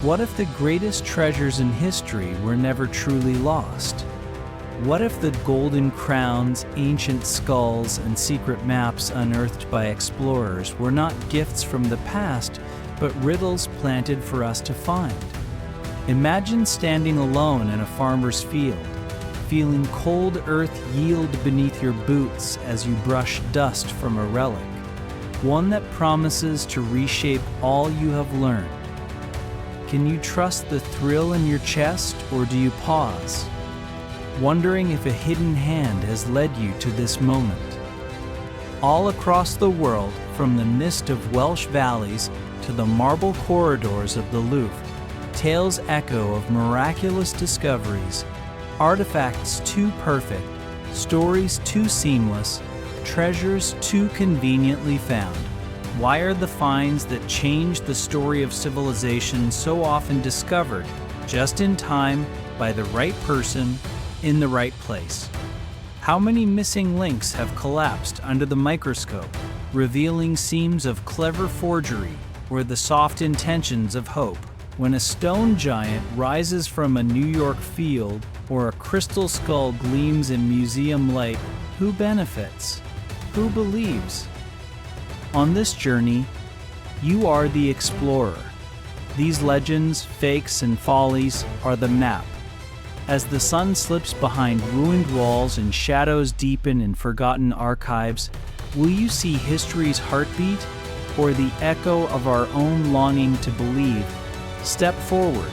What if the greatest treasures in history were never truly lost? What if the golden crowns, ancient skulls, and secret maps unearthed by explorers were not gifts from the past, but riddles planted for us to find? Imagine standing alone in a farmer's field, feeling cold earth yield beneath your boots as you brush dust from a relic, one that promises to reshape all you have learned. Can you trust the thrill in your chest, or do you pause, wondering if a hidden hand has led you to this moment? All across the world, from the mist of Welsh valleys to the marble corridors of the Louvre, tales echo of miraculous discoveries, artifacts too perfect, stories too seamless, treasures too conveniently found. Why are the finds that change the story of civilization so often discovered just in time by the right person in the right place? How many missing links have collapsed under the microscope, revealing seams of clever forgery or the soft intentions of hope? When a stone giant rises from a New York field or a crystal skull gleams in museum light, who benefits? Who believes? On this journey, you are the explorer. These legends, fakes, and follies are the map. As the sun slips behind ruined walls and shadows deepen in forgotten archives, will you see history's heartbeat or the echo of our own longing to believe? Step forward.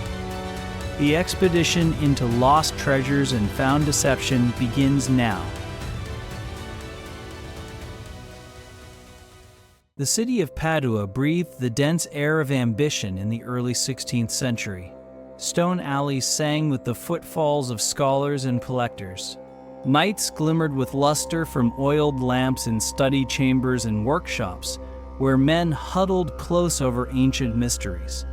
The expedition into lost treasures and found deception begins now. The city of Padua breathed the dense air of ambition in the early 16th century. Stone alleys sang with the footfalls of scholars and collectors. Nights glimmered with luster from oiled lamps in study chambers and workshops, where men huddled close over ancient mysteries.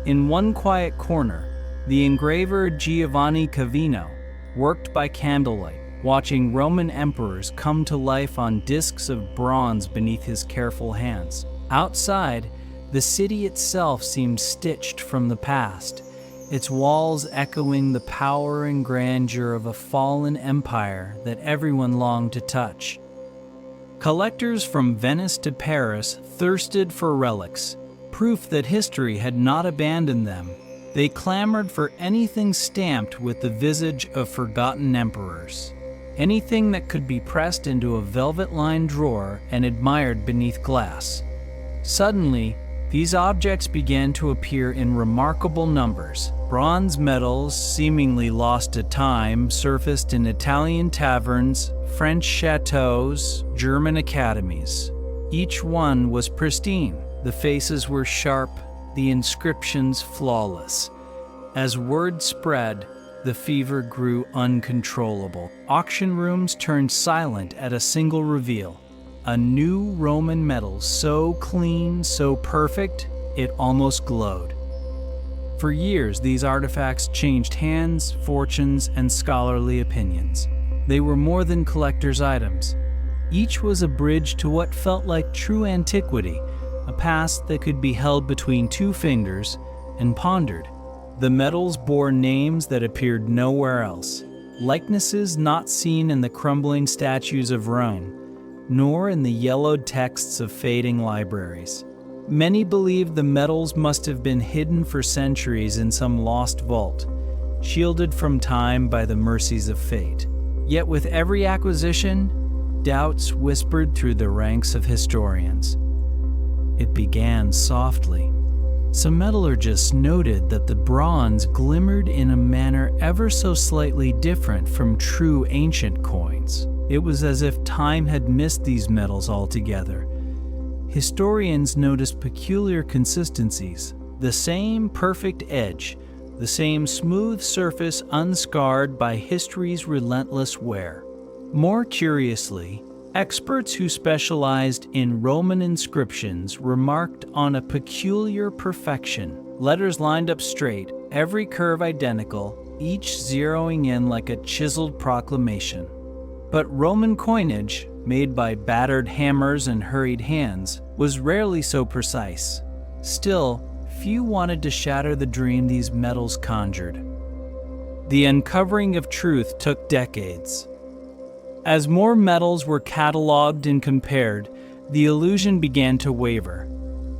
In one quiet corner, the engraver Giovanni Cavino worked by candlelight, watching Roman emperors come to life on discs of bronze beneath his careful hands. Outside, the city itself seemed stitched from the past, its walls echoing the power and grandeur of a fallen empire that everyone longed to touch. Collectors from Venice to Paris thirsted for relics, proof that history had not abandoned them. They clamored for anything stamped with the visage of forgotten emperors, anything that could be pressed into a velvet-lined drawer and admired beneath glass. Suddenly, these objects began to appear in remarkable numbers. Bronze medals, seemingly lost to time, surfaced in Italian taverns, French chateaus, German academies. Each one was pristine. The faces were sharp, the inscriptions flawless. As word spread, the fever grew uncontrollable. Auction rooms turned silent at a single reveal. A new Roman medal so clean, so perfect, it almost glowed. For years, these artifacts changed hands, fortunes, and scholarly opinions. They were more than collector's items. Each was a bridge to what felt like true antiquity, a past that could be held between two fingers and pondered. The medals bore names that appeared nowhere else, likenesses not seen in the crumbling statues of Rome, nor in the yellowed texts of fading libraries. Many believed the medals must have been hidden for centuries in some lost vault, shielded from time by the mercies of fate. Yet with every acquisition, doubts whispered through the ranks of historians. It began softly. Some metallurgists noted that the bronze glimmered in a manner ever so slightly different from true ancient coins. It was as if time had missed these metals altogether. Historians noticed peculiar consistencies, the same perfect edge, the same smooth surface unscarred by history's relentless wear. More curiously, experts who specialized in Roman inscriptions remarked on a peculiar perfection. Letters lined up straight, every curve identical, each zeroing in like a chiseled proclamation. But Roman coinage, made by battered hammers and hurried hands, was rarely so precise. Still, few wanted to shatter the dream these metals conjured. The uncovering of truth took decades. As more metals were cataloged and compared, the illusion began to waver.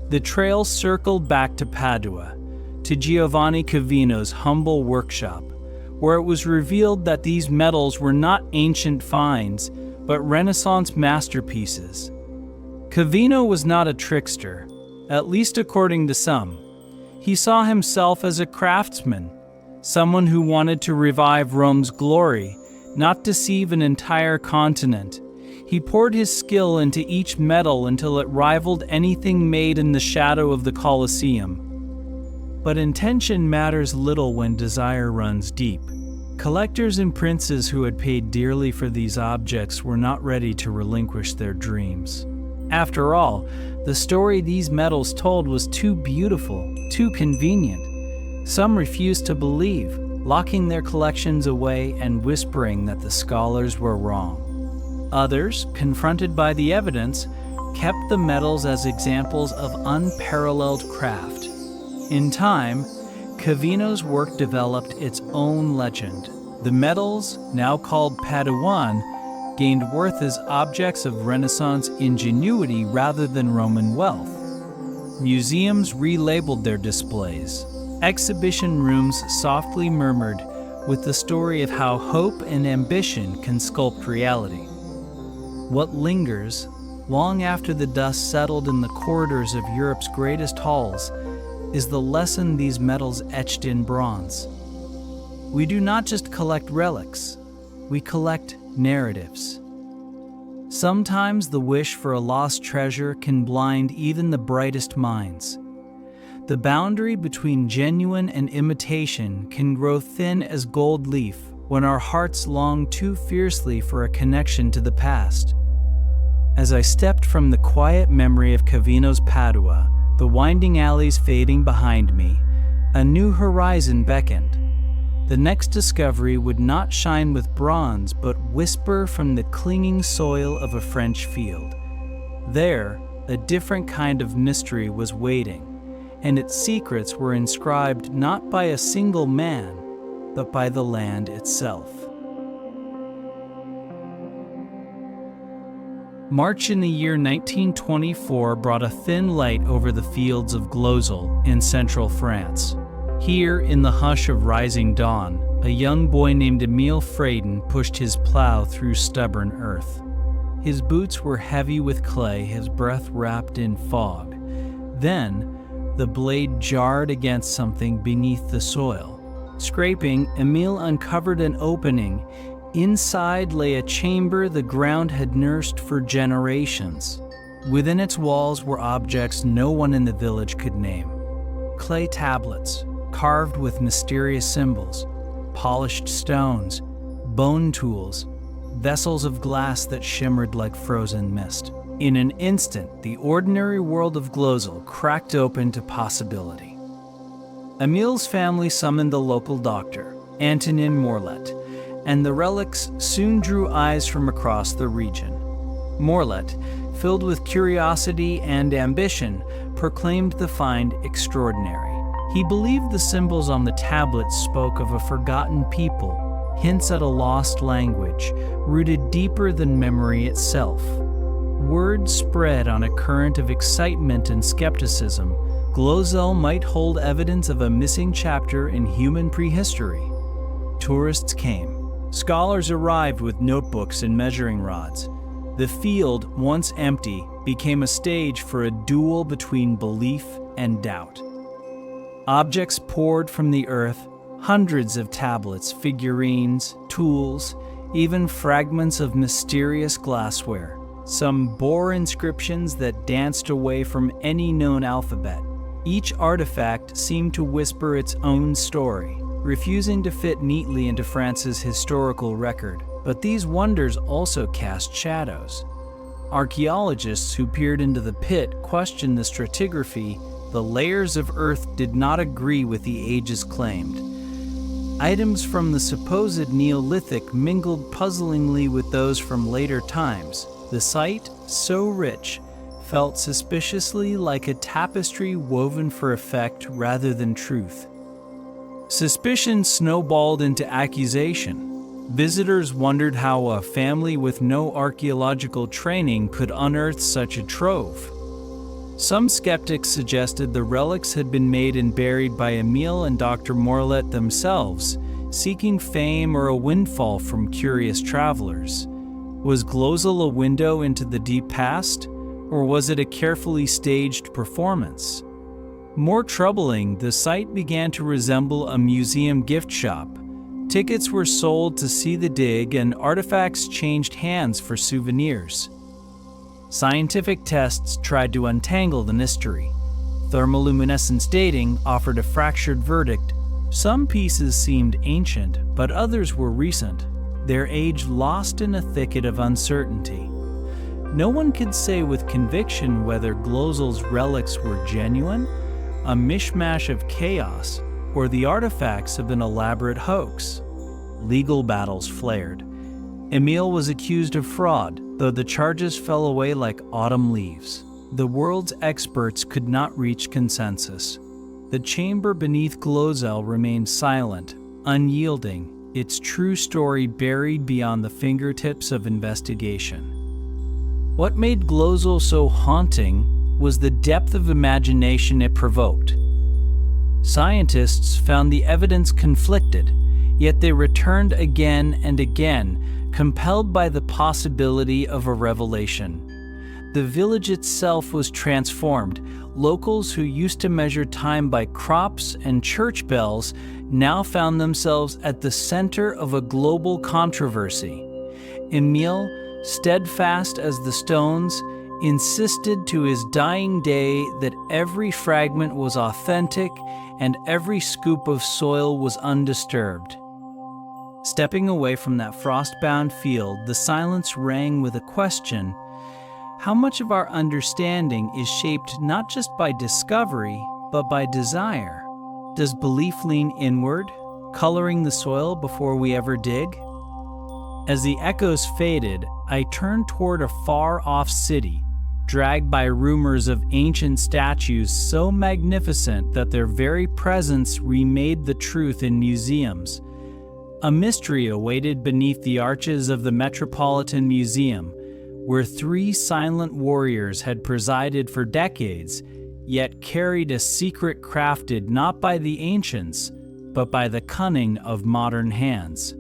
The trail circled back to Padua, to Giovanni Cavino's humble workshop, where it was revealed that these metals were not ancient finds, but Renaissance masterpieces. Cavino was not a trickster, at least according to some. He saw himself as a craftsman, someone who wanted to revive Rome's glory, not deceive an entire continent. He poured his skill into each metal until it rivaled anything made in the shadow of the Colosseum. But intention matters little when desire runs deep. Collectors and princes who had paid dearly for these objects were not ready to relinquish their dreams. After all, the story these metals told was too beautiful, too convenient. Some refused to believe, locking their collections away and whispering that the scholars were wrong. Others, confronted by the evidence, kept the metals as examples of unparalleled craft. In time, Cavino's work developed its own legend. The metals, now called Paduan, gained worth as objects of Renaissance ingenuity rather than Roman wealth. Museums relabeled their displays. Exhibition rooms softly murmured with the story of how hope and ambition can sculpt reality. What lingers, long after the dust settled in the corridors of Europe's greatest halls, is the lesson these metals etched in bronze. We do not just collect relics, we collect narratives. Sometimes the wish for a lost treasure can blind even the brightest minds. The boundary between genuine and imitation can grow thin as gold leaf when our hearts long too fiercely for a connection to the past. As I stepped from the quiet memory of Cavino's Padua, the winding alleys fading behind me, a new horizon beckoned. The next discovery would not shine with bronze, but whisper from the clinging soil of a French field. There, a different kind of mystery was waiting, and its secrets were inscribed not by a single man, but by the land itself. March in the year 1924 brought a thin light over the fields of Glozel in central France. Here, in the hush of rising dawn, a young boy named Emile Freyden pushed his plow through stubborn earth. His boots were heavy with clay, his breath wrapped in fog. Then, the blade jarred against something beneath the soil. Scraping, Emile uncovered an opening. Inside lay a chamber the ground had nursed for generations. Within its walls were objects no one in the village could name. Clay tablets, carved with mysterious symbols, polished stones, bone tools, vessels of glass that shimmered like frozen mist. In an instant, the ordinary world of Glozel cracked open to possibility. Emile's family summoned the local doctor, Antonin Morlet, and the relics soon drew eyes from across the region. Morlet, filled with curiosity and ambition, proclaimed the find extraordinary. He believed the symbols on the tablets spoke of a forgotten people, hints at a lost language, rooted deeper than memory itself. Word spread on a current of excitement and skepticism. Glozel might hold evidence of a missing chapter in human prehistory. Tourists came. Scholars arrived with notebooks and measuring rods. The field, once empty, became a stage for a duel between belief and doubt. Objects poured from the earth, hundreds of tablets, figurines, tools, even fragments of mysterious glassware. Some bore inscriptions that danced away from any known alphabet. Each artifact seemed to whisper its own story, refusing to fit neatly into France's historical record. But these wonders also cast shadows. Archaeologists who peered into the pit questioned the stratigraphy. The layers of earth did not agree with the ages claimed. Items from the supposed Neolithic mingled puzzlingly with those from later times. The site, so rich, felt suspiciously like a tapestry woven for effect rather than truth. Suspicion snowballed into accusation. Visitors wondered how a family with no archaeological training could unearth such a trove. Some skeptics suggested the relics had been made and buried by Emile and Dr. Morlet themselves, seeking fame or a windfall from curious travelers. Was Glozel a window into the deep past, or was it a carefully staged performance? More troubling, the site began to resemble a museum gift shop. Tickets were sold to see the dig, and artifacts changed hands for souvenirs. Scientific tests tried to untangle the mystery. Thermoluminescence dating offered a fractured verdict. Some pieces seemed ancient, but others were recent, their age lost in a thicket of uncertainty. No one could say with conviction whether Glozel's relics were genuine, a mishmash of chaos, or the artifacts of an elaborate hoax. Legal battles flared. Emile was accused of fraud, though the charges fell away like autumn leaves. The world's experts could not reach consensus. The chamber beneath Glozel remained silent, unyielding, its true story buried beyond the fingertips of investigation. What made Glozel so haunting was the depth of imagination it provoked. Scientists found the evidence conflicted, yet they returned again and again, compelled by the possibility of a revelation. The village itself was transformed. Locals who used to measure time by crops and church bells now found themselves at the center of a global controversy. Emile, steadfast as the stones, insisted to his dying day that every fragment was authentic and every scoop of soil was undisturbed. Stepping away from that frost-bound field, the silence rang with a question. How much of our understanding is shaped not just by discovery, but by desire? Does belief lean inward, coloring the soil before we ever dig? As the echoes faded, I turned toward a far-off city, dragged by rumors of ancient statues so magnificent that their very presence remade the truth in museums. A mystery awaited beneath the arches of the Metropolitan Museum, where 3 silent warriors had presided for decades, yet carried a secret crafted not by the ancients, but by the cunning of modern hands.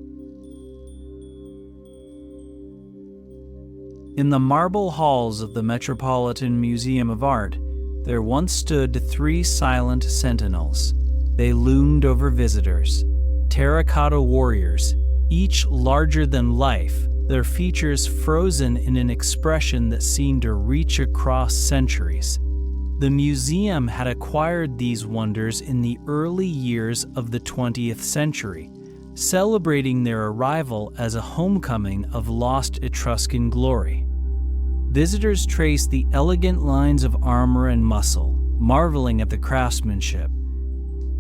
In the marble halls of the Metropolitan Museum of Art, there once stood 3 silent sentinels. They loomed over visitors. Terracotta warriors, each larger than life, their features frozen in an expression that seemed to reach across centuries. The museum had acquired these wonders in the early years of the 20th century, celebrating their arrival as a homecoming of lost Etruscan glory. Visitors traced the elegant lines of armor and muscle, marveling at the craftsmanship.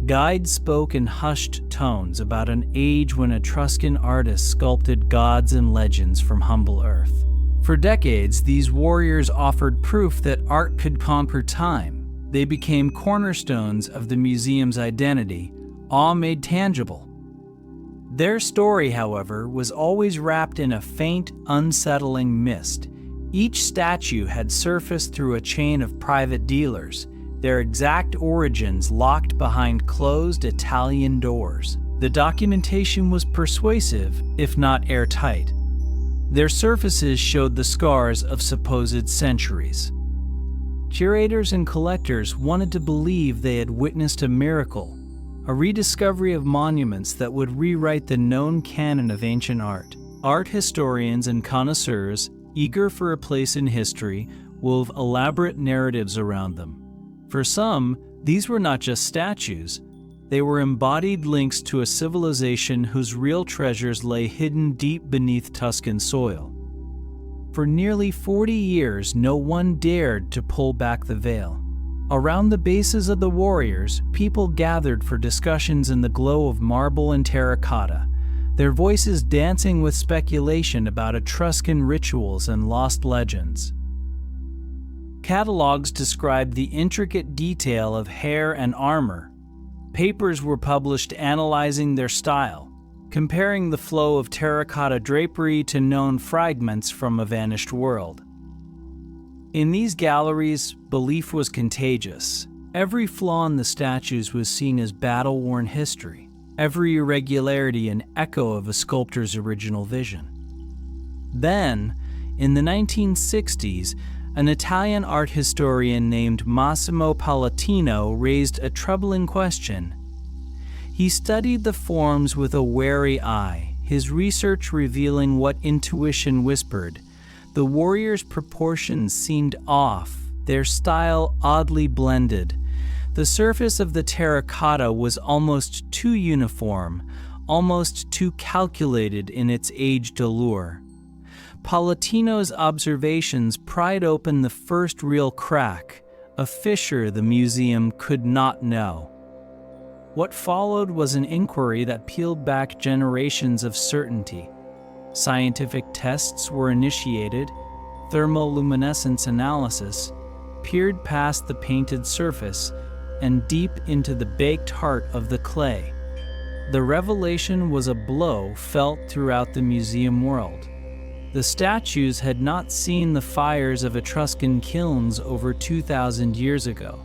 Guides spoke in hushed tones about an age when Etruscan artists sculpted gods and legends from humble earth. For decades, these warriors offered proof that art could conquer time. They became cornerstones of the museum's identity, awe made tangible. Their story, however, was always wrapped in a faint, unsettling mist. Each statue had surfaced through a chain of private dealers, their exact origins locked behind closed Italian doors. The documentation was persuasive, if not airtight. Their surfaces showed the scars of supposed centuries. Curators and collectors wanted to believe they had witnessed a miracle, a rediscovery of monuments that would rewrite the known canon of ancient art. Art historians and connoisseurs, eager for a place in history, wove elaborate narratives around them. For some, these were not just statues. They were embodied links to a civilization whose real treasures lay hidden deep beneath Tuscan soil. For nearly 40 years, no one dared to pull back the veil. Around the bases of the warriors, people gathered for discussions in the glow of marble and terracotta, their voices dancing with speculation about Etruscan rituals and lost legends. Catalogs described the intricate detail of hair and armor. Papers were published analyzing their style, comparing the flow of terracotta drapery to known fragments from a vanished world. In these galleries, belief was contagious. Every flaw in the statues was seen as battle-worn history, every irregularity an echo of a sculptor's original vision. Then, in the 1960s, an Italian art historian named Massimo Palatino raised a troubling question. He studied the forms with a wary eye, his research revealing what intuition whispered. The warriors' proportions seemed off, their style oddly blended. The surface of the terracotta was almost too uniform, almost too calculated in its aged allure. Palatino's observations pried open the first real crack, a fissure the museum could not know. What followed was an inquiry that peeled back generations of certainty. Scientific tests were initiated, thermoluminescence analysis peered past the painted surface and deep into the baked heart of the clay. The revelation was a blow felt throughout the museum world. The statues had not seen the fires of Etruscan kilns over 2,000 years ago.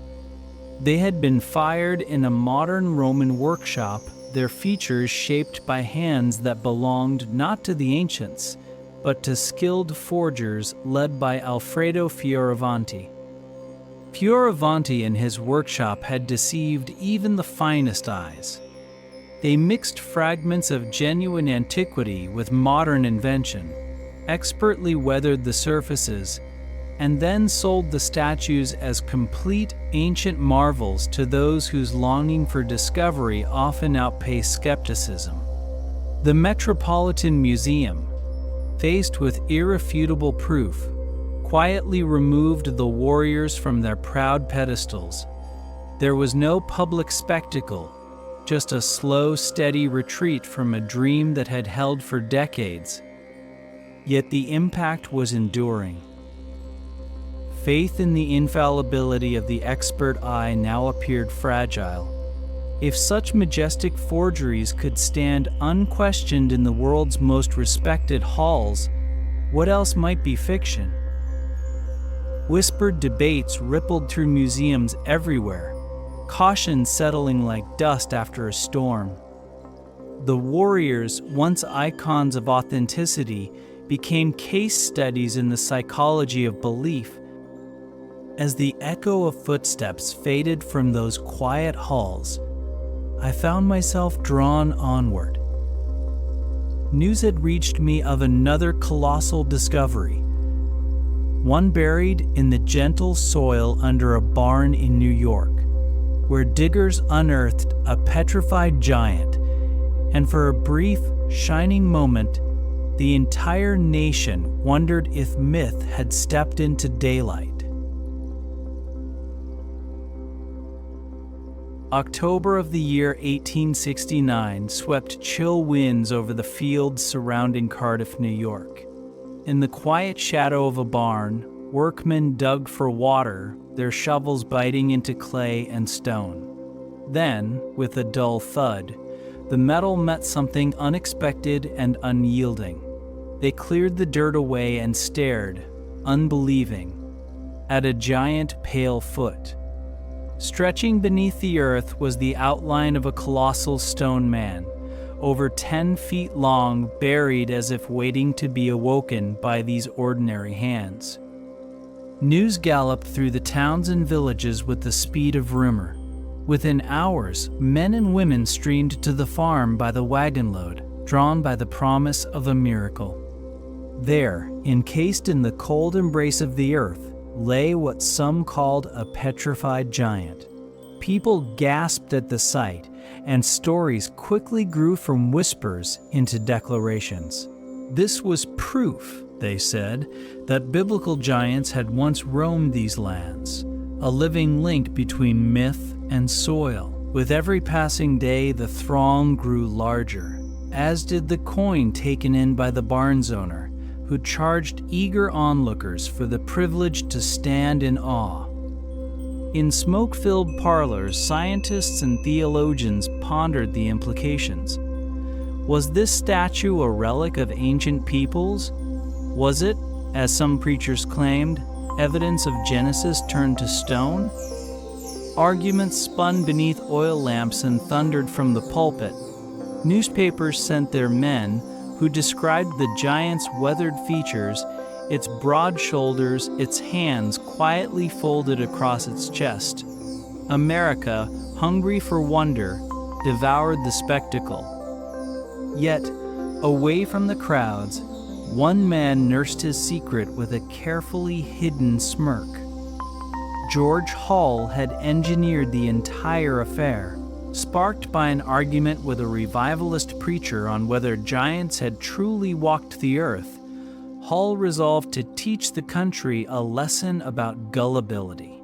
They had been fired in a modern Roman workshop, their features shaped by hands that belonged not to the ancients, but to skilled forgers led by Alfredo Fioravanti. Fioravanti and his workshop had deceived even the finest eyes. They mixed fragments of genuine antiquity with modern invention, expertly weathered the surfaces, and then sold the statues as complete ancient marvels to those whose longing for discovery often outpaced skepticism. The Metropolitan Museum, faced with irrefutable proof, quietly removed the warriors from their proud pedestals. There was no public spectacle, just a slow, steady retreat from a dream that had held for decades. Yet the impact was enduring. Faith in the infallibility of the expert eye now appeared fragile. If such majestic forgeries could stand unquestioned in the world's most respected halls, what else might be fiction? Whispered debates rippled through museums everywhere, caution settling like dust after a storm. The warriors, once icons of authenticity, became case studies in the psychology of belief. As the echo of footsteps faded from those quiet halls, I found myself drawn onward. News had reached me of another colossal discovery, one buried in the gentle soil under a barn in New York, where diggers unearthed a petrified giant, and for a brief, shining moment, the entire nation wondered if myth had stepped into daylight. October of the year 1869 swept chill winds over the fields surrounding Cardiff, New York. In the quiet shadow of a barn, workmen dug for water, their shovels biting into clay and stone. Then, with a dull thud, the metal met something unexpected and unyielding. They cleared the dirt away and stared, unbelieving, at a giant pale foot. Stretching beneath the earth was the outline of a colossal stone man, over 10 feet long, buried as if waiting to be awoken by these ordinary hands. News galloped through the towns and villages with the speed of rumor. Within hours, men and women streamed to the farm by the wagon load, drawn by the promise of a miracle. There, encased in the cold embrace of the earth, lay what some called a petrified giant. People gasped at the sight, and stories quickly grew from whispers into declarations. This was proof, they said, that biblical giants had once roamed these lands, a living link between myth and soil. With every passing day, the throng grew larger, as did the coin taken in by the barn's owner, who charged eager onlookers for the privilege to stand in awe. In smoke-filled parlors, scientists and theologians pondered the implications. Was this statue a relic of ancient peoples? Was it, as some preachers claimed, evidence of Genesis turned to stone? Arguments spun beneath oil lamps and thundered from the pulpit. Newspapers sent their men, who described the giant's weathered features, its broad shoulders, its hands quietly folded across its chest. America, hungry for wonder, devoured the spectacle. Yet, away from the crowds, one man nursed his secret with a carefully hidden smirk. George Hall had engineered the entire affair. Sparked by an argument with a revivalist preacher on whether giants had truly walked the earth, Hall resolved to teach the country a lesson about gullibility.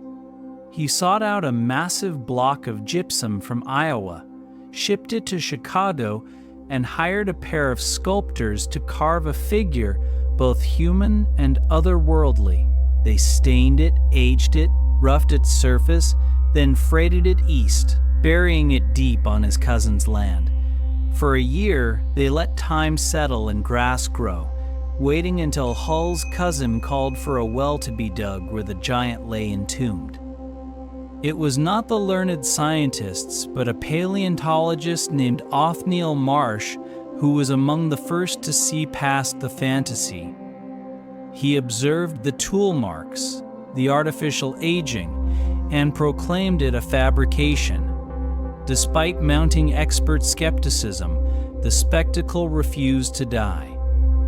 He sought out a massive block of gypsum from Iowa, shipped it to Chicago, and hired a pair of sculptors to carve a figure both human and otherworldly. They stained it, aged it, roughed its surface, then freighted it east, burying it deep on his cousin's land. For a year, they let time settle and grass grow, waiting until Hull's cousin called for a well to be dug where the giant lay entombed. It was not the learned scientists, but a paleontologist named Othniel Marsh who was among the first to see past the fantasy. He observed the tool marks, the artificial aging, and proclaimed it a fabrication. Despite mounting expert skepticism, the spectacle refused to die.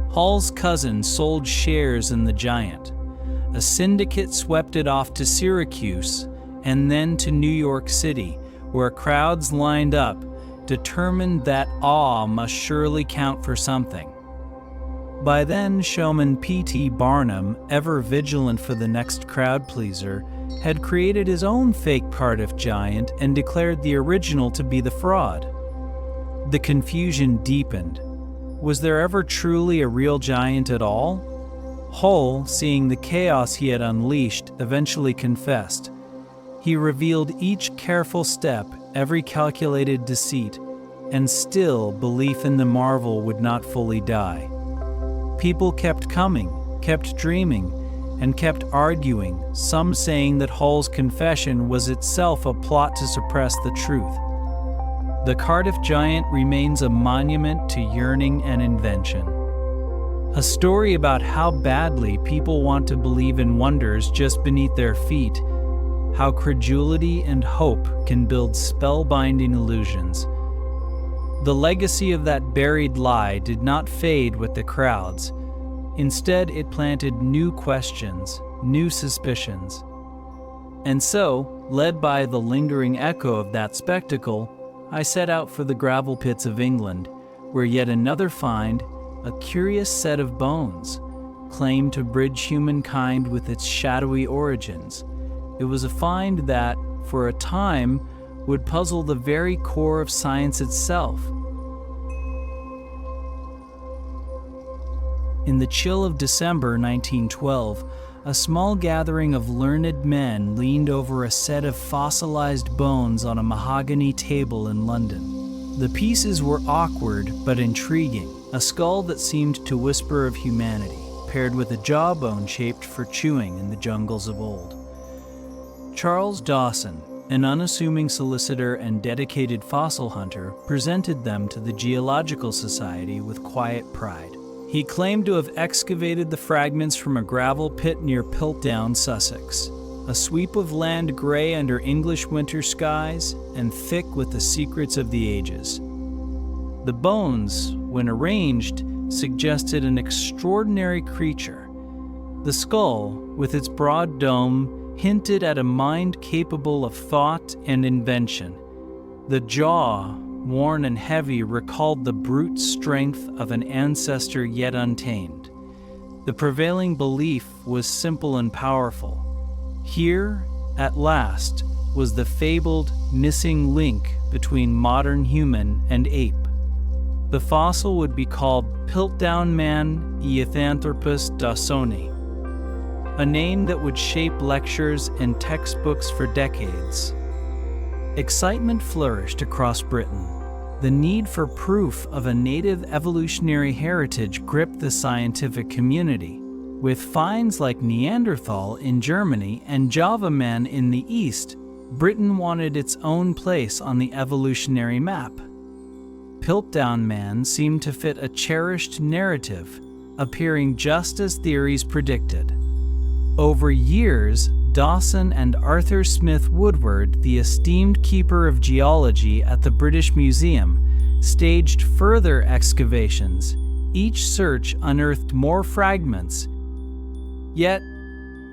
Hall's cousin sold shares in the giant. A syndicate swept it off to Syracuse and then to New York City, where crowds lined up, determined that awe must surely count for something. By then, showman P.T. Barnum, ever vigilant for the next crowd pleaser, had created his own fake Cardiff giant and declared the original to be the fraud. The confusion deepened. Was there ever truly a real giant at all? Hull, seeing the chaos he had unleashed, eventually confessed. He revealed each careful step, every calculated deceit, and still belief in the marvel would not fully die. People kept coming, kept dreaming, and kept arguing, some saying that Hull's confession was itself a plot to suppress the truth. The Cardiff giant remains a monument to yearning and invention. A story about how badly people want to believe in wonders just beneath their feet, how credulity and hope can build spellbinding illusions. The legacy of that buried lie did not fade with the crowds. Instead, it planted new questions, new suspicions. And so, led by the lingering echo of that spectacle, I set out for the gravel pits of England, where yet another find, a curious set of bones, claimed to bridge humankind with its shadowy origins. It was a find that, for a time, would puzzle the very core of science itself. In the chill of December 1912, a small gathering of learned men leaned over a set of fossilized bones on a mahogany table in London. The pieces were awkward but intriguing, a skull that seemed to whisper of humanity, paired with a jawbone shaped for chewing in the jungles of old. Charles Dawson, an unassuming solicitor and dedicated fossil hunter, presented them to the Geological Society with quiet pride. He claimed to have excavated the fragments from a gravel pit near Piltdown, Sussex, a sweep of land gray under English winter skies and thick with the secrets of the ages. The bones, when arranged, suggested an extraordinary creature. The skull, with its broad dome, hinted at a mind capable of thought and invention. The jaw, worn and heavy, recalled the brute strength of an ancestor yet untamed. The prevailing belief was simple and powerful. Here, at last, was the fabled missing link between modern human and ape. The fossil would be called Piltdown Man Eothanthropus dawsoni, a name that would shape lectures and textbooks for decades. Excitement flourished across Britain. The need for proof of a native evolutionary heritage gripped the scientific community. With finds like Neanderthal in Germany and Java Man in the East, Britain wanted its own place on the evolutionary map. Piltdown Man seemed to fit a cherished narrative, appearing just as theories predicted. Over years, Dawson and Arthur Smith Woodward, the esteemed keeper of geology at the British Museum, staged further excavations. Each search unearthed more fragments. Yet,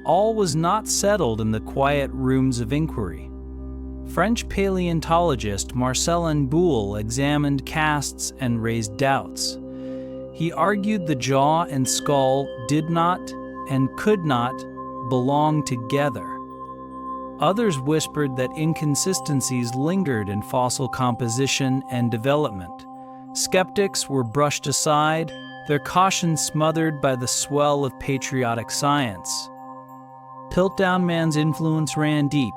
all was not settled in the quiet rooms of inquiry. French paleontologist Marcelin Boule examined casts and raised doubts. He argued the jaw and skull did not and could not belong together. Others whispered that inconsistencies lingered in fossil composition and development. Skeptics were brushed aside, their caution smothered by the swell of patriotic science. Piltdown Man's influence ran deep.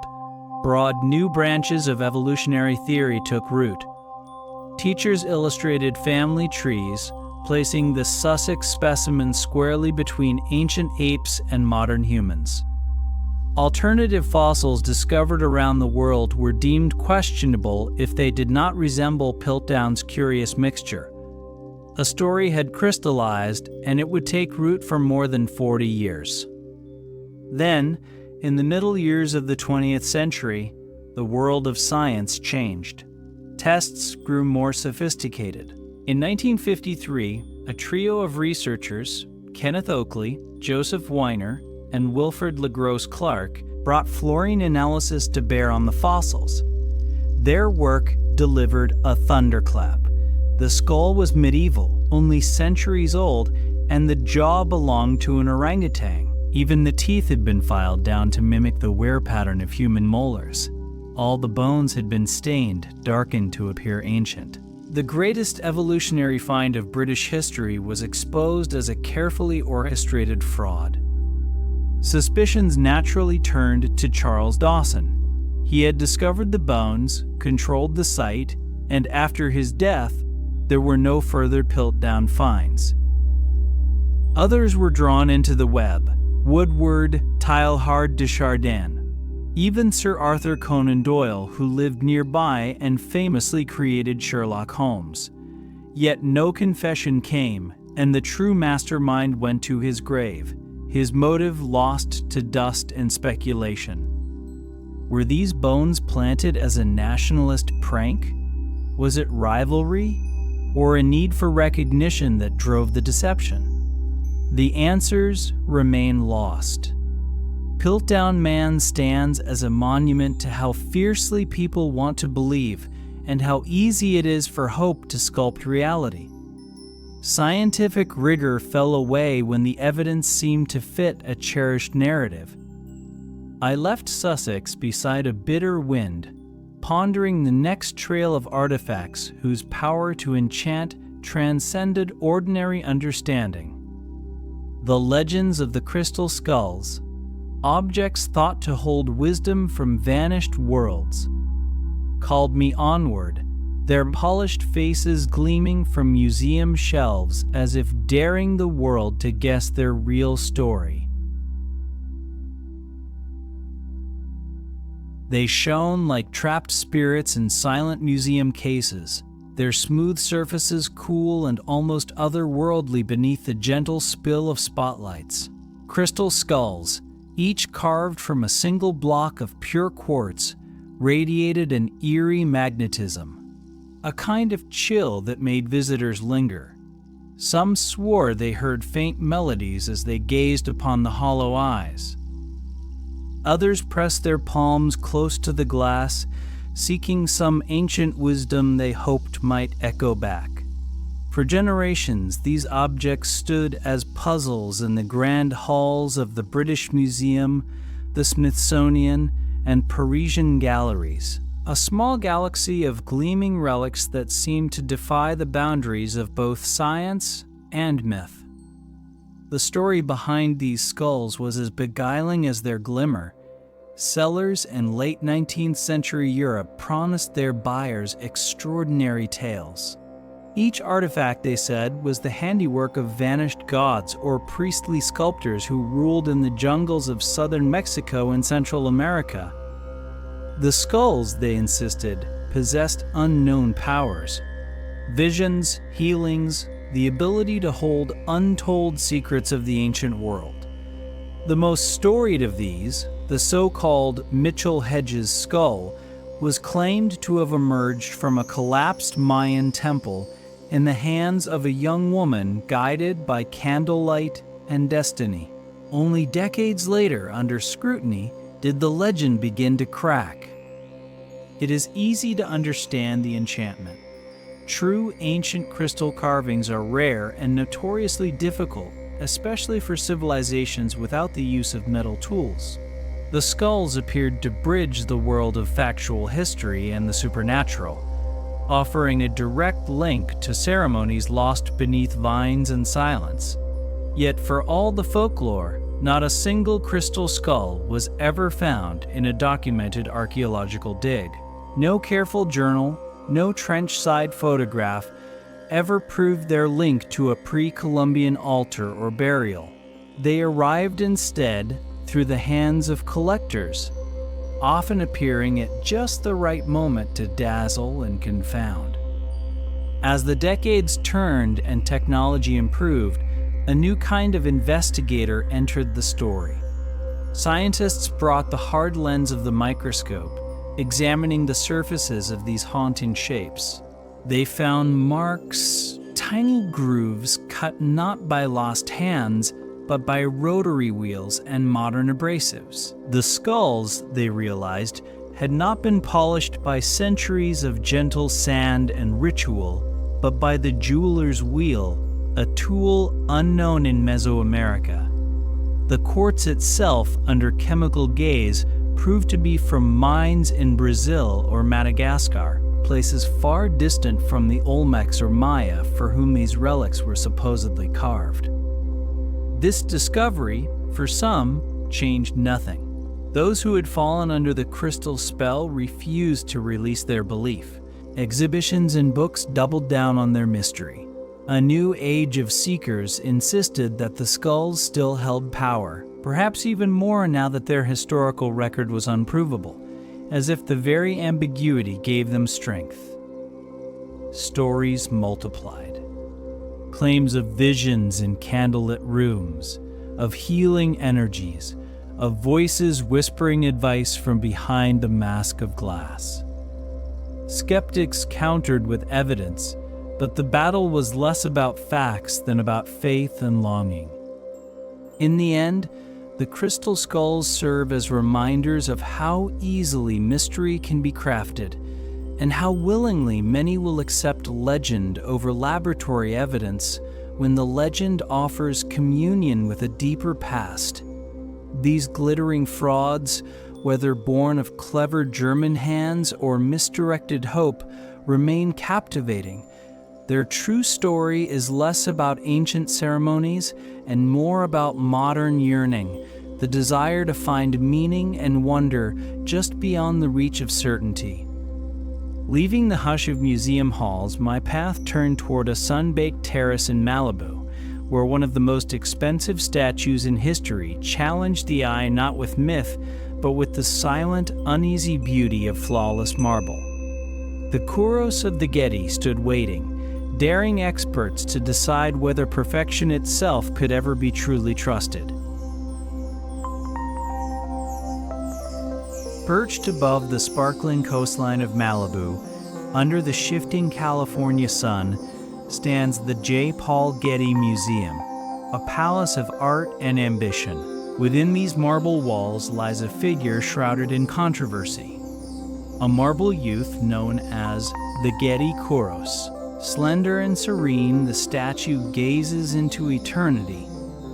Broad new branches of evolutionary theory took root. Teachers illustrated family trees, placing the Sussex specimen squarely between ancient apes and modern humans. Alternative fossils discovered around the world were deemed questionable if they did not resemble Piltdown's curious mixture. A story had crystallized, and it would take root for more than 40 years. Then, in the middle years of the 20th century, the world of science changed. Tests grew more sophisticated. In 1953, a trio of researchers, Kenneth Oakley, Joseph Weiner, and Wilfrid LaGrosse Clark, brought fluorine analysis to bear on the fossils. Their work delivered a thunderclap. The skull was medieval, only centuries old, and the jaw belonged to an orangutan. Even the teeth had been filed down to mimic the wear pattern of human molars. All the bones had been stained, darkened to appear ancient. The greatest evolutionary find of British history was exposed as a carefully orchestrated fraud. Suspicions naturally turned to Charles Dawson. He had discovered the bones, controlled the site, and after his death, there were no further Piltdown finds. Others were drawn into the web. Woodward, Teilhard de Chardin, even Sir Arthur Conan Doyle, who lived nearby and famously created Sherlock Holmes. Yet no confession came, and the true mastermind went to his grave, his motive lost to dust and speculation. Were these bones planted as a nationalist prank? Was it rivalry, or a need for recognition that drove the deception? The answers remain lost. Piltdown Man stands as a monument to how fiercely people want to believe and how easy it is for hope to sculpt reality. Scientific rigor fell away when the evidence seemed to fit a cherished narrative. I left Sussex beside a bitter wind, pondering the next trail of artifacts whose power to enchant transcended ordinary understanding. The legends of the crystal skulls, objects thought to hold wisdom from vanished worlds, called me onward, their polished faces gleaming from museum shelves as if daring the world to guess their real story. They shone like trapped spirits in silent museum cases, their smooth surfaces cool and almost otherworldly beneath the gentle spill of spotlights. Crystal skulls, each carved from a single block of pure quartz, radiated an eerie magnetism, a kind of chill that made visitors linger. Some swore they heard faint melodies as they gazed upon the hollow eyes. Others pressed their palms close to the glass, seeking some ancient wisdom they hoped might echo back. For generations, these objects stood as puzzles in the grand halls of the British Museum, the Smithsonian, and Parisian galleries. a small galaxy of gleaming relics that seemed to defy the boundaries of both science and myth. The story behind these skulls was as beguiling as their glimmer. Sellers in late 19th century Europe promised their buyers extraordinary tales. Each artifact, they said, was the handiwork of vanished gods or priestly sculptors who ruled in the jungles of southern Mexico and Central America. The skulls, they insisted, possessed unknown powers. Visions, healings, the ability to hold untold secrets of the ancient world. The most storied of these, the so-called Mitchell Hedges skull, was claimed to have emerged from a collapsed Mayan temple in the hands of a young woman guided by candlelight and destiny. Only decades later, under scrutiny, did the legend begin to crack. It is easy to understand the enchantment. True ancient crystal carvings are rare and notoriously difficult, especially for civilizations without the use of metal tools. The skulls appeared to bridge the world of factual history and the supernatural, offering a direct link to ceremonies lost beneath vines and silence. Yet for all the folklore, not a single crystal skull was ever found in a documented archaeological dig. No careful journal, no trench-side photograph ever proved their link to a pre-Columbian altar or burial. They arrived instead through the hands of collectors, often appearing at just the right moment to dazzle and confound. As the decades turned and technology improved, a new kind of investigator entered the story. Scientists brought the hard lens of the microscope, examining the surfaces of these haunting shapes. They found marks, tiny grooves cut not by lost hands, but by rotary wheels and modern abrasives. The skulls, they realized, had not been polished by centuries of gentle sand and ritual, but by the jeweler's wheel, a tool unknown in Mesoamerica. The quartz itself, under chemical gaze, proved to be from mines in Brazil or Madagascar, places far distant from the Olmecs or Maya for whom these relics were supposedly carved. This discovery, for some, changed nothing. Those who had fallen under the crystal spell refused to release their belief. Exhibitions and books doubled down on their mystery. A new age of seekers insisted that the skulls still held power, perhaps even more now that their historical record was unprovable, as if the very ambiguity gave them strength. Stories multiplied. Claims of visions in candlelit rooms, of healing energies, of voices whispering advice from behind the mask of glass. Skeptics countered with evidence, but the battle was less about facts than about faith and longing. In the end, the crystal skulls serve as reminders of how easily mystery can be crafted, and how willingly many will accept legend over laboratory evidence when the legend offers communion with a deeper past. These glittering frauds, whether born of clever German hands or misdirected hope, remain captivating. Their true story is less about ancient ceremonies and more about modern yearning, the desire to find meaning and wonder just beyond the reach of certainty. Leaving the hush of museum halls, my path turned toward a sun-baked terrace in Malibu, where one of the most expensive statues in history challenged the eye not with myth, but with the silent, uneasy beauty of flawless marble. The Kouros of the Getty stood waiting, daring experts to decide whether perfection itself could ever be truly trusted. Perched above the sparkling coastline of Malibu, under the shifting California sun, stands the J. Paul Getty Museum, a palace of art and ambition. Within these marble walls lies a figure shrouded in controversy, a marble youth known as the Getty Kouros. Slender and serene, the statue gazes into eternity,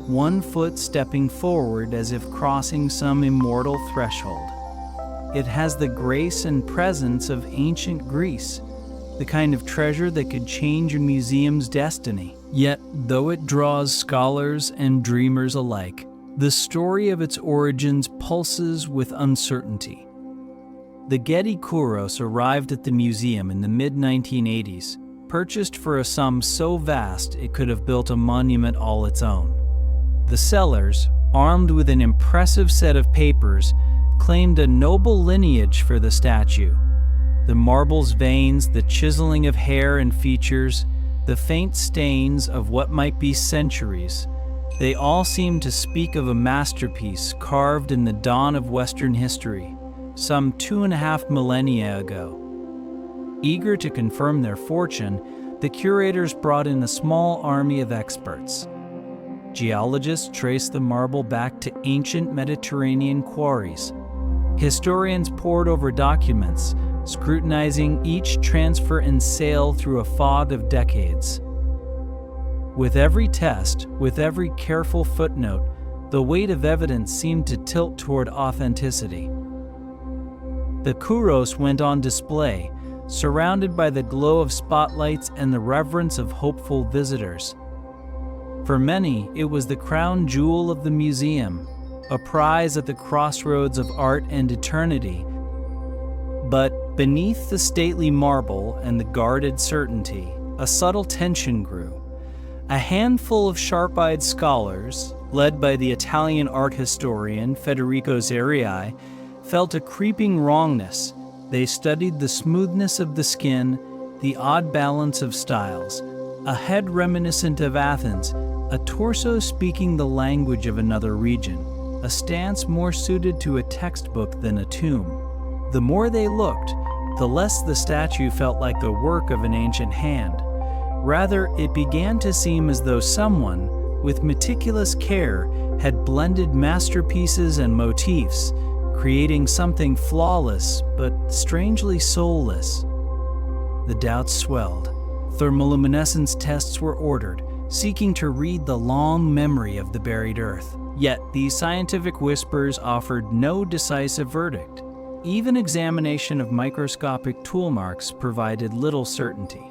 one foot stepping forward as if crossing some immortal threshold. it has the grace and presence of ancient Greece, the kind of treasure that could change a museum's destiny. Yet, though it draws scholars and dreamers alike, the story of its origins pulses with uncertainty. The Getty Kouros arrived at the museum in the mid-1980s, purchased for a sum so vast it could have built a monument all its own. The sellers, armed with an impressive set of papers, claimed a noble lineage for the statue. The marble's veins, the chiseling of hair and features, the faint stains of what might be centuries, they all seemed to speak of a masterpiece carved in the dawn of Western history, some 2.5 millennia ago. Eager to confirm their fortune, the curators brought in a small army of experts. Geologists traced the marble back to ancient Mediterranean quarries. Historians pored over documents, scrutinizing each transfer and sale through a fog of decades. With every test, with every careful footnote, the weight of evidence seemed to tilt toward authenticity. The Kouros went on display, surrounded by the glow of spotlights and the reverence of hopeful visitors. For many, it was the crown jewel of the museum, a prize at the crossroads of art and eternity. But beneath the stately marble and the guarded certainty, a subtle tension grew. A handful of sharp-eyed scholars, led by the Italian art historian Federico Zerii, felt a creeping wrongness. They studied the smoothness of the skin, the odd balance of styles, a head reminiscent of Athens, a torso speaking the language of another region, a stance more suited to a textbook than a tomb. The more they looked, the less the statue felt like the work of an ancient hand. Rather, it began to seem as though someone, with meticulous care, had blended masterpieces and motifs, creating something flawless but strangely soulless. The doubts swelled. Thermoluminescence tests were ordered, seeking to read the long memory of the buried earth. Yet these scientific whispers offered no decisive verdict. Even examination of microscopic tool marks provided little certainty.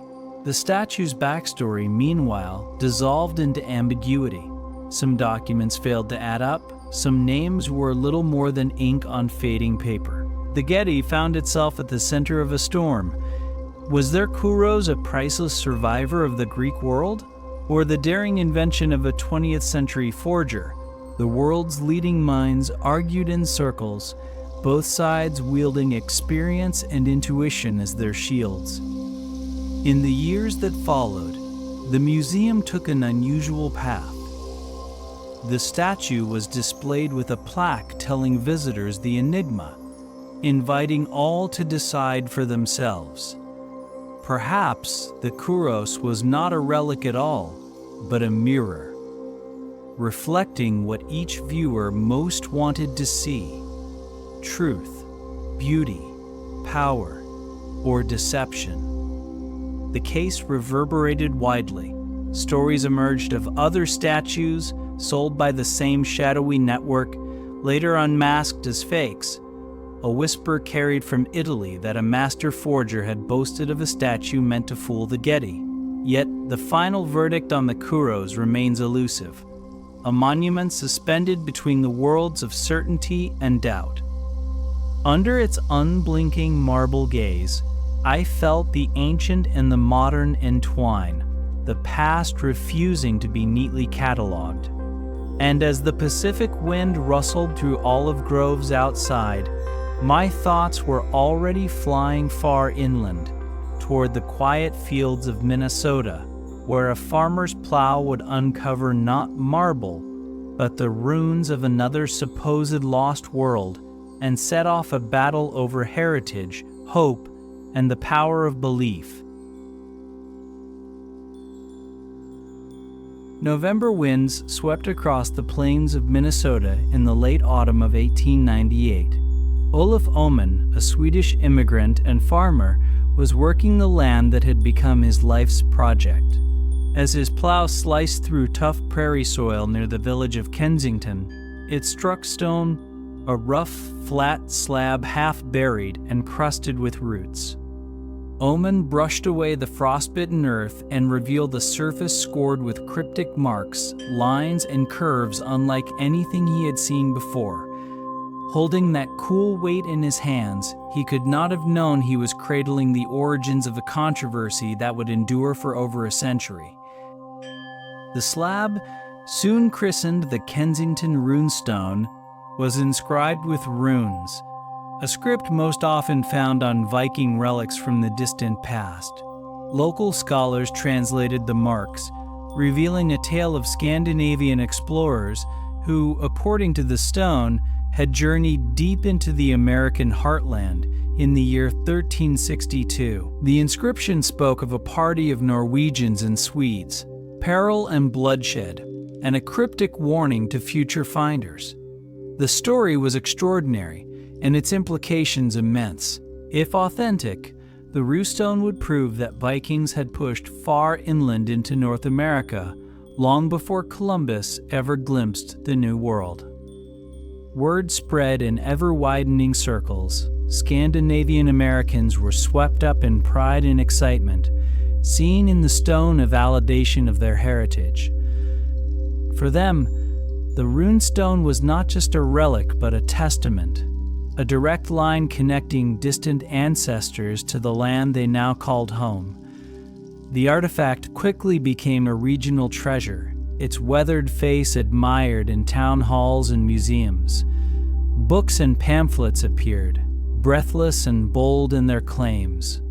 The statue's backstory, meanwhile, dissolved into ambiguity. Some documents failed to add up. Some names were little more than ink on fading paper. The Getty found itself at the center of a storm. Was their Kouros a priceless survivor of the Greek world, or the daring invention of a 20th century forger? The world's leading minds argued in circles, both sides wielding experience and intuition as their shields. In the years that followed, the museum took an unusual path. The statue was displayed with a plaque telling visitors the enigma, inviting all to decide for themselves. Perhaps the Kouros was not a relic at all, but a mirror, reflecting what each viewer most wanted to see: truth, beauty, power, or deception. The case reverberated widely. Stories emerged of other statues sold by the same shadowy network, later unmasked as fakes. A whisper carried from Italy that a master forger had boasted of a statue meant to fool the Getty. Yet the final verdict on the Kouros remains elusive, a monument suspended between the worlds of certainty and doubt. Under its unblinking marble gaze, I felt the ancient and the modern entwine, the past refusing to be neatly catalogued. And as the Pacific wind rustled through olive groves outside, my thoughts were already flying far inland, toward the quiet fields of Minnesota, where a farmer's plow would uncover not marble, but the ruins of another supposed lost world, and set off a battle over heritage, hope, and the power of belief. November winds swept across the plains of Minnesota in the late autumn of 1898. Olof Oman, a Swedish immigrant and farmer, was working the land that had become his life's project. As his plow sliced through tough prairie soil near the village of Kensington, it struck stone a rough, flat slab half buried and crusted with roots. Omen brushed away the frostbitten earth and revealed a surface scored with cryptic marks, lines, and curves unlike anything he had seen before. Holding that cool weight in his hands, he could not have known he was cradling the origins of a controversy that would endure for over a century. The slab, soon christened the Kensington Runestone, was inscribed with runes, a script most often found on Viking relics from the distant past. Local scholars translated the marks, revealing a tale of Scandinavian explorers who, according to the stone, had journeyed deep into the American heartland in the year 1362. The inscription spoke of a party of Norwegians and Swedes, peril and bloodshed, and a cryptic warning to future finders. The story was extraordinary, and its implications immense. If authentic, the Runestone would prove that Vikings had pushed far inland into North America long before Columbus ever glimpsed the New World. Word spread in ever-widening circles. Scandinavian Americans were swept up in pride and excitement, seeing in the stone a validation of their heritage. For them, the runestone was not just a relic but a testament, a direct line connecting distant ancestors to the land they now called home. The artifact quickly became a regional treasure, its weathered face admired in town halls and museums. Books and pamphlets appeared, breathless and bold in their claims.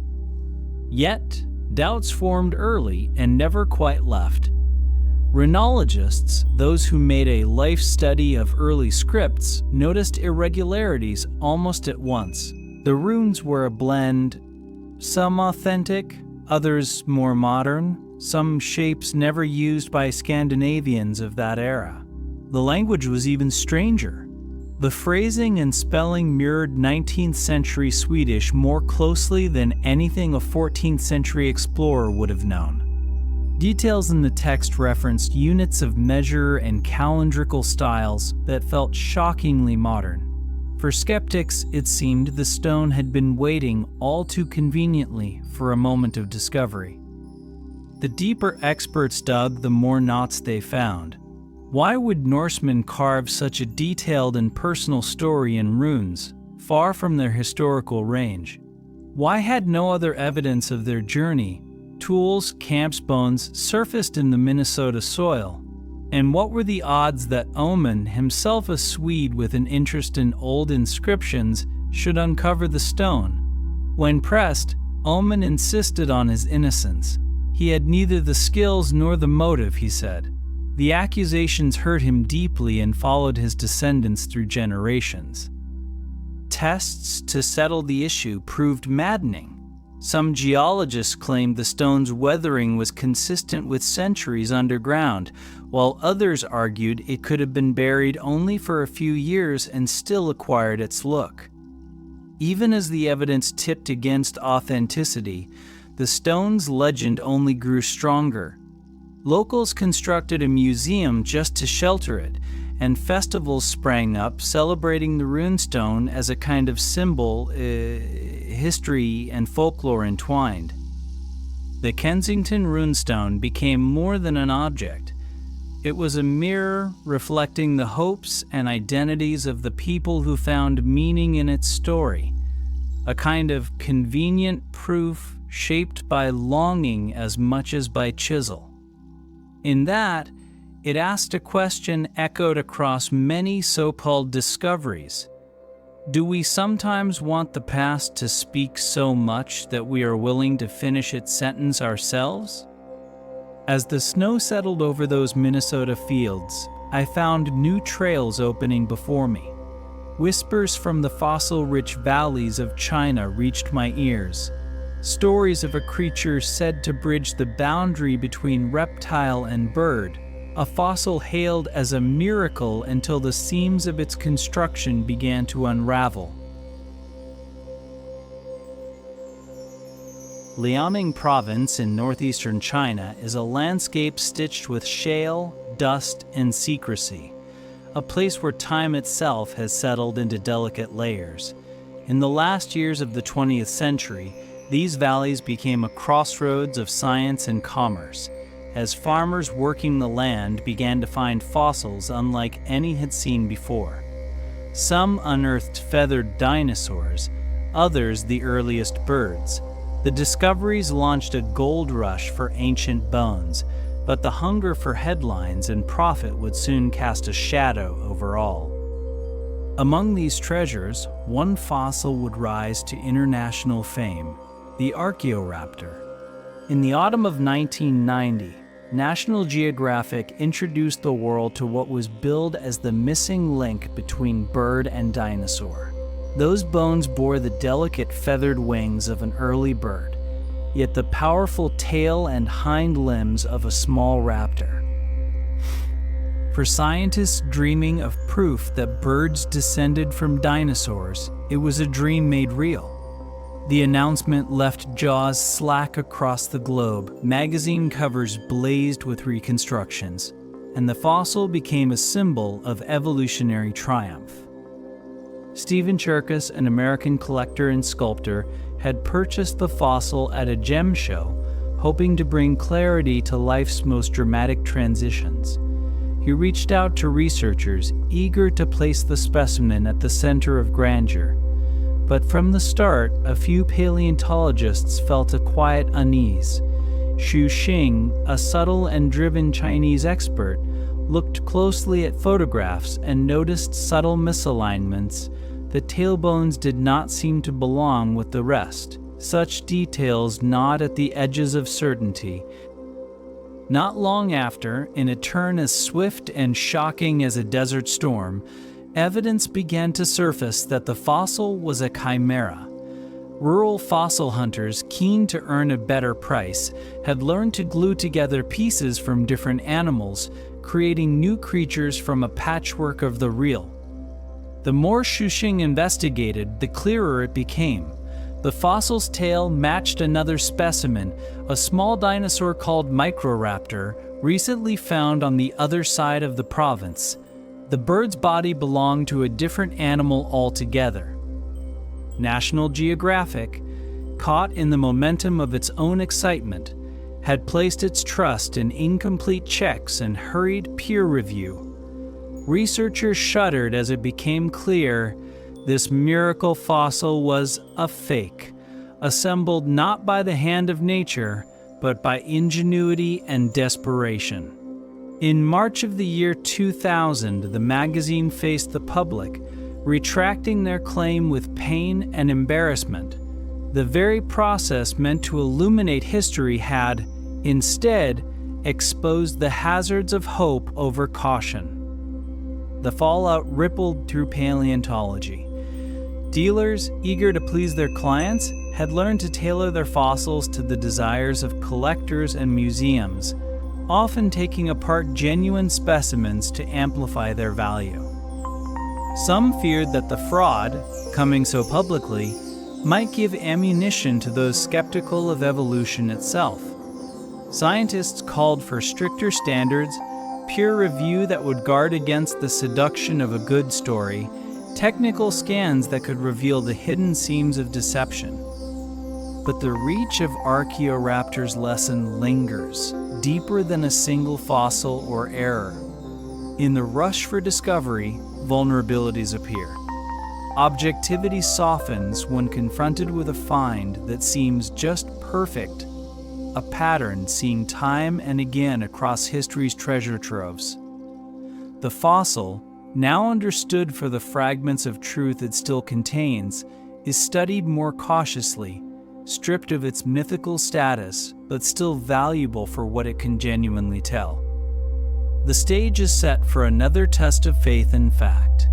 Yet, doubts formed early and never quite left. Runologists, those who made a life study of early scripts, noticed irregularities almost at once. The runes were a blend, some authentic, others more modern, some shapes never used by Scandinavians of that era. The language was even stranger. The phrasing and spelling mirrored 19th century Swedish more closely than anything a 14th century explorer would have known. Details in the text referenced units of measure and calendrical styles that felt shockingly modern. For skeptics, it seemed the stone had been waiting all too conveniently for a moment of discovery. The deeper experts dug, the more knots they found. Why would Norsemen carve such a detailed and personal story in runes, far from their historical range? Why had no other evidence of their journey, tools, camp's bones, surfaced in the Minnesota soil? And what were the odds that Omen, himself a Swede with an interest in old inscriptions, should uncover the stone? When pressed, Omen insisted on his innocence. He had neither the skills nor the motive, he said. The accusations hurt him deeply and followed his descendants through generations. Tests to settle the issue proved maddening. Some geologists claimed the stone's weathering was consistent with centuries underground, while others argued it could have been buried only for a few years and still acquired its look. Even as the evidence tipped against authenticity, the stone's legend only grew stronger. Locals constructed a museum just to shelter it, and festivals sprang up celebrating the runestone as a kind of symbol, history and folklore entwined. The Kensington runestone became more than an object. It was a mirror reflecting the hopes and identities of the people who found meaning in its story, a kind of convenient proof shaped by longing as much as by chisel. In that, it asked a question echoed across many so-called discoveries. Do we sometimes want the past to speak so much that we are willing to finish its sentence ourselves? As the snow settled over those Minnesota fields, I found new trails opening before me. Whispers from the fossil-rich valleys of China reached my ears. Stories of a creature said to bridge the boundary between reptile and bird, a fossil hailed as a miracle until the seams of its construction began to unravel. Liaoning Province in northeastern China is a landscape stitched with shale, dust, and secrecy, a place where time itself has settled into delicate layers. In the last years of the 20th century, these valleys became a crossroads of science and commerce, as farmers working the land began to find fossils unlike any had seen before. Some unearthed feathered dinosaurs, others the earliest birds. The discoveries launched a gold rush for ancient bones, but the hunger for headlines and profit would soon cast a shadow over all. Among these treasures, one fossil would rise to international fame, the Archaeoraptor. In the autumn of 1990, National Geographic introduced the world to what was billed as the missing link between bird and dinosaur. Those bones bore the delicate feathered wings of an early bird, yet the powerful tail and hind limbs of a small raptor. For scientists dreaming of proof that birds descended from dinosaurs, it was a dream made real. The announcement left jaws slack across the globe, magazine covers blazed with reconstructions, and the fossil became a symbol of evolutionary triumph. Stephen Cherkas, an American collector and sculptor, had purchased the fossil at a gem show, hoping to bring clarity to life's most dramatic transitions. He reached out to researchers, eager to place the specimen at the center of grandeur. But from the start, a few paleontologists felt a quiet unease. Xu Xing, a subtle and driven Chinese expert, looked closely at photographs and noticed subtle misalignments. The tailbones did not seem to belong with the rest. Such details gnawed at the edges of certainty. Not long after, in a turn as swift and shocking as a desert storm, evidence began to surface that the fossil was a chimera. Rural fossil hunters, keen to earn a better price, had learned to glue together pieces from different animals, creating new creatures from a patchwork of the real. The more Xu Xing investigated, the clearer it became. The fossil's tail matched another specimen, a small dinosaur called Microraptor, recently found on the other side of the province. The bird's body belonged to a different animal altogether. National Geographic, caught in the momentum of its own excitement, had placed its trust in incomplete checks and hurried peer review. Researchers shuddered as it became clear this miracle fossil was a fake, assembled not by the hand of nature, but by ingenuity and desperation. In March of the year 2000, the magazine faced the public, retracting their claim with pain and embarrassment. The very process meant to illuminate history had, instead, exposed the hazards of hope over caution. The fallout rippled through paleontology. Dealers, eager to please their clients, had learned to tailor their fossils to the desires of collectors and museums, often taking apart genuine specimens to amplify their value. Some feared that the fraud, coming so publicly, might give ammunition to those skeptical of evolution itself. Scientists called for stricter standards, peer review that would guard against the seduction of a good story, technical scans that could reveal the hidden seams of deception. But the reach of Archaeoraptor's lesson lingers, deeper than a single fossil or error. In the rush for discovery, vulnerabilities appear. Objectivity softens when confronted with a find that seems just perfect, a pattern seen time and again across history's treasure troves. The fossil, now understood for the fragments of truth it still contains, is studied more cautiously, stripped of its mythical status, but still valuable for what it can genuinely tell. The stage is set for another test of faith and fact,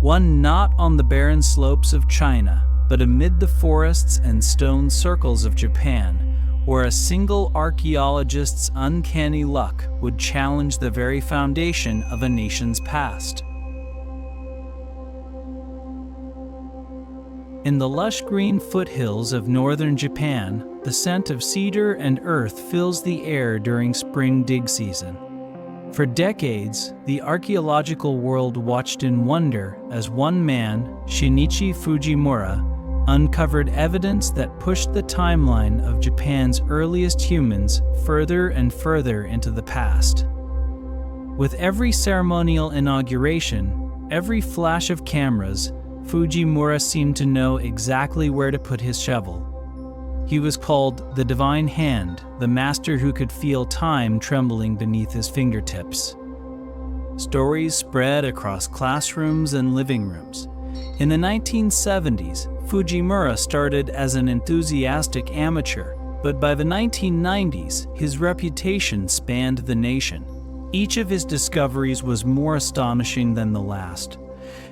one not on the barren slopes of China, but amid the forests and stone circles of Japan, where a single archaeologist's uncanny luck would challenge the very foundation of a nation's past. In the lush green foothills of northern Japan, the scent of cedar and earth fills the air during spring dig season. For decades, the archaeological world watched in wonder as one man, Shinichi Fujimura, uncovered evidence that pushed the timeline of Japan's earliest humans further and further into the past. With every ceremonial inauguration, every flash of cameras, Fujimura seemed to know exactly where to put his shovel. He was called the Divine Hand, the master who could feel time trembling beneath his fingertips. Stories spread across classrooms and living rooms. In the 1970s, Fujimura started as an enthusiastic amateur, but by the 1990s, his reputation spanned the nation. Each of his discoveries was more astonishing than the last.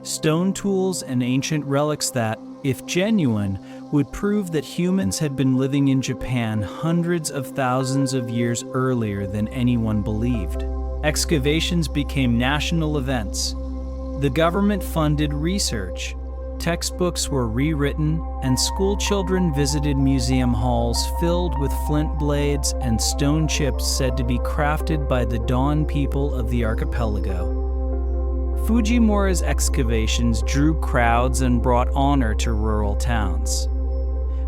Stone tools and ancient relics that, if genuine, would prove that humans had been living in Japan hundreds of thousands of years earlier than anyone believed. Excavations became national events. The government funded research. Textbooks were rewritten, and school children visited museum halls filled with flint blades and stone chips said to be crafted by the Dawn people of the archipelago. Fujimura's excavations drew crowds and brought honor to rural towns.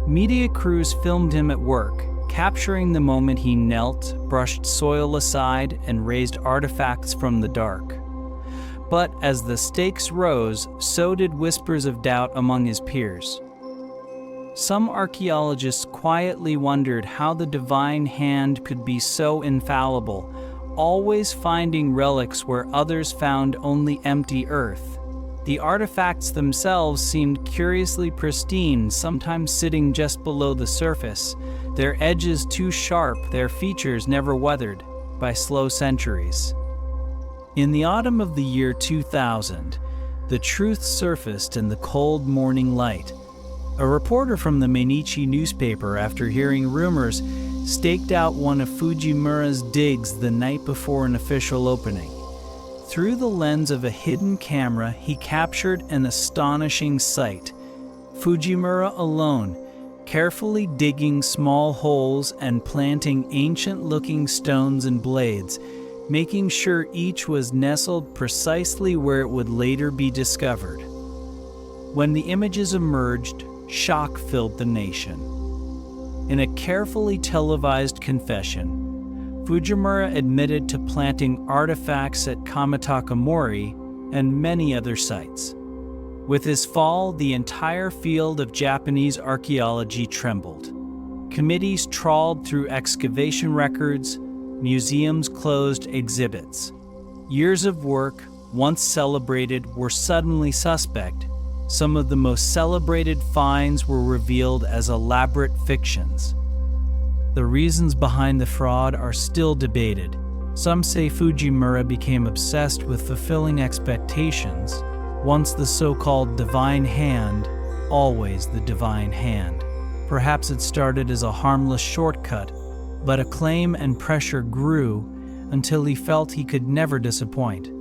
Media crews filmed him at work, capturing the moment he knelt, brushed soil aside, and raised artifacts from the dark. But as the stakes rose, so did whispers of doubt among his peers. Some archaeologists quietly wondered how the divine hand could be so infallible, always finding relics where others found only empty earth. The artifacts themselves seemed curiously pristine, sometimes sitting just below the surface, their edges too sharp, their features never weathered by slow centuries. In the autumn of the year 2000, the truth surfaced in the cold morning light. A reporter from the Mainichi newspaper, after hearing rumors, staked out one of Fujimura's digs the night before an official opening. Through the lens of a hidden camera, he captured an astonishing sight. Fujimura alone, carefully digging small holes and planting ancient-looking stones and blades, making sure each was nestled precisely where it would later be discovered. When the images emerged, shock filled the nation. In a carefully televised confession, Fujimura admitted to planting artifacts at Kamitaka Mori and many other sites. With his fall, the entire field of Japanese archaeology trembled. Committees trawled through excavation records, museums closed exhibits. Years of work, once celebrated, were suddenly suspect. Some of the most celebrated finds were revealed as elaborate fictions. The reasons behind the fraud are still debated. Some say Fujimura became obsessed with fulfilling expectations. Once the so-called divine hand, always the divine hand. Perhaps it started as a harmless shortcut, but acclaim and pressure grew until he felt he could never disappoint.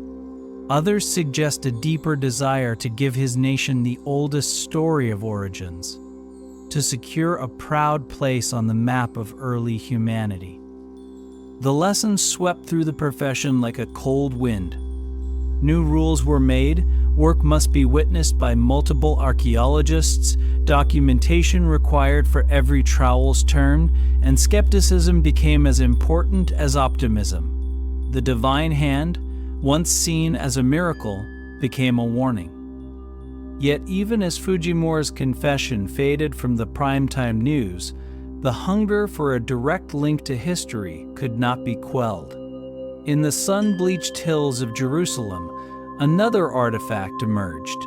Others suggest a deeper desire to give his nation the oldest story of origins, to secure a proud place on the map of early humanity. The lessons swept through the profession like a cold wind. New rules were made. Work must be witnessed by multiple archaeologists, documentation required for every trowel's turn, and skepticism became as important as optimism. The divine hand, once seen as a miracle, became a warning. Yet even as Fujimura's confession faded from the primetime news, the hunger for a direct link to history could not be quelled. In the sun-bleached hills of Jerusalem, another artifact emerged,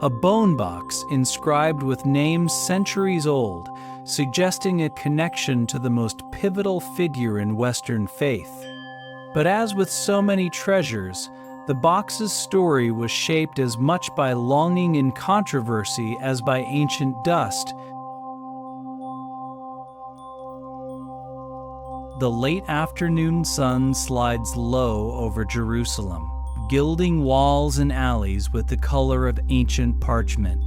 a bone box inscribed with names centuries old, suggesting a connection to the most pivotal figure in Western faith. But as with so many treasures, the box's story was shaped as much by longing and controversy as by ancient dust. The late afternoon sun slides low over Jerusalem, gilding walls and alleys with the color of ancient parchment.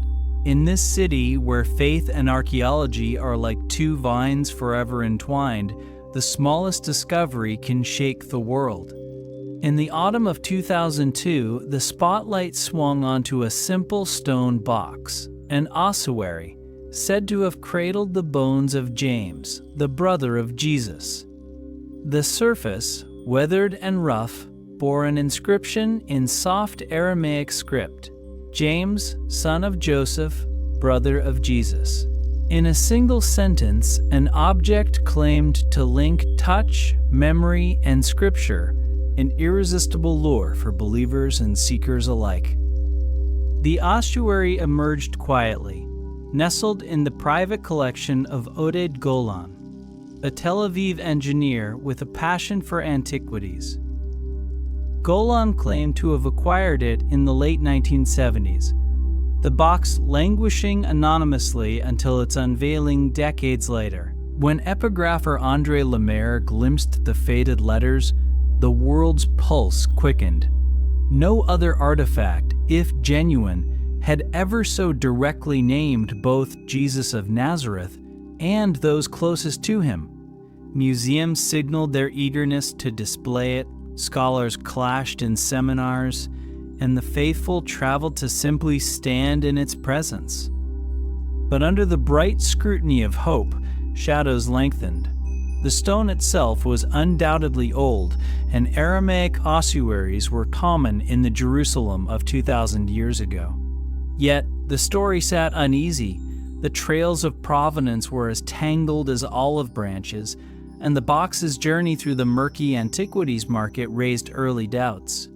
In this city, where faith and archaeology are like two vines forever entwined, the smallest discovery can shake the world. In the autumn of 2002, the spotlight swung onto a simple stone box, an ossuary, said to have cradled the bones of James, the brother of Jesus. The surface, weathered and rough, bore an inscription in soft Aramaic script, James, son of Joseph, brother of Jesus. In a single sentence, an object claimed to link touch, memory, and scripture, an irresistible lure for believers and seekers alike. The ossuary emerged quietly, nestled in the private collection of Oded Golan, a Tel Aviv engineer with a passion for antiquities. Golan claimed to have acquired it in the late 1970s, the box languishing anonymously until its unveiling decades later. When epigrapher André Lemaire glimpsed the faded letters, the world's pulse quickened. No other artifact, if genuine, had ever so directly named both Jesus of Nazareth and those closest to him. Museums signaled their eagerness to display it, scholars clashed in seminars, and the faithful traveled to simply stand in its presence. But under the bright scrutiny of hope, shadows lengthened. The stone itself was undoubtedly old, and Aramaic ossuaries were common in the Jerusalem of 2,000 years ago. Yet, the story sat uneasy. The trails of provenance were as tangled as olive branches, and the box's journey through the murky antiquities market raised early doubts.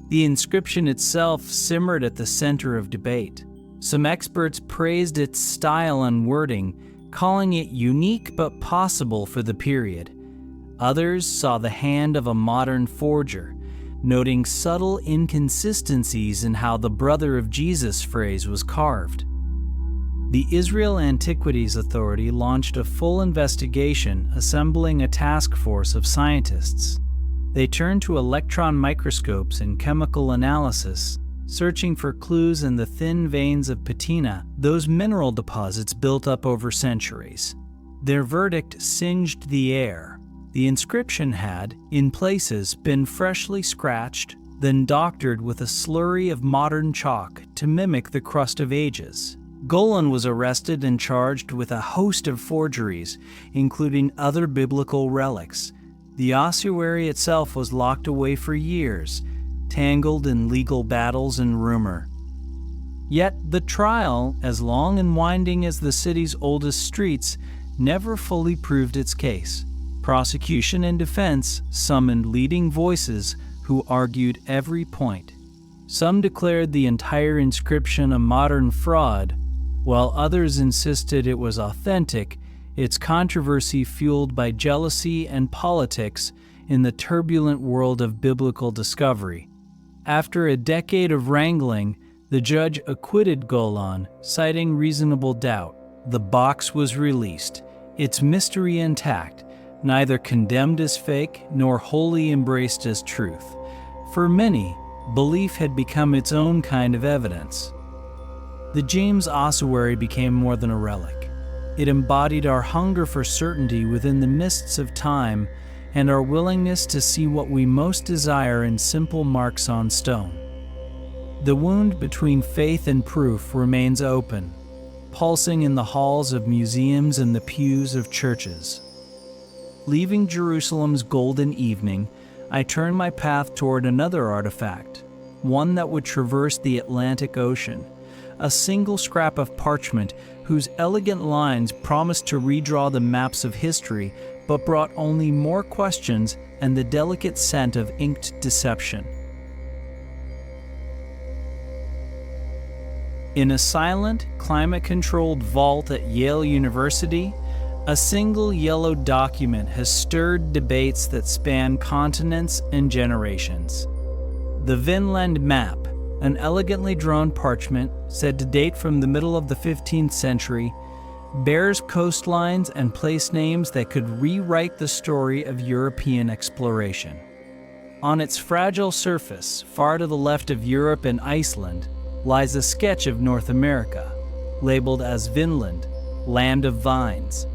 The inscription itself simmered at the center of debate. Some experts praised its style and wording, calling it unique but possible for the period. Others saw the hand of a modern forger, noting subtle inconsistencies in how the brother of Jesus phrase was carved. The Israel Antiquities Authority launched a full investigation, assembling a task force of scientists. They turned to electron microscopes and chemical analysis, searching for clues in the thin veins of patina, those mineral deposits built up over centuries. Their verdict singed the air. The inscription had, in places, been freshly scratched, then doctored with a slurry of modern chalk to mimic the crust of ages. Golan was arrested and charged with a host of forgeries, including other biblical relics. The ossuary itself was locked away for years, tangled in legal battles and rumor. Yet the trial, as long and winding as the city's oldest streets, never fully proved its case. Prosecution and defense summoned leading voices who argued every point. Some declared the entire inscription a modern fraud, while others insisted it was authentic, its controversy fueled by jealousy and politics in the turbulent world of biblical discovery. After a decade of wrangling, the judge acquitted Golan, citing reasonable doubt. The box was released, its mystery intact, neither condemned as fake nor wholly embraced as truth. For many, belief had become its own kind of evidence. The James ossuary became more than a relic. It embodied our hunger for certainty within the mists of time and our willingness to see what we most desire in simple marks on stone. The wound between faith and proof remains open, pulsing in the halls of museums and the pews of churches. Leaving Jerusalem's golden evening, I turned my path toward another artifact, one that would traverse the Atlantic Ocean, a single scrap of parchment whose elegant lines promised to redraw the maps of history, but brought only more questions and the delicate scent of inked deception. In a silent, climate-controlled vault at Yale University, a single yellow document has stirred debates that span continents and generations. The Vinland Map, an elegantly drawn parchment said to date from the middle of the 15th century, bears coastlines and place names that could rewrite the story of European exploration. On its fragile surface, far to the left of Europe and Iceland, lies a sketch of North America, labeled as Vinland, land of vines.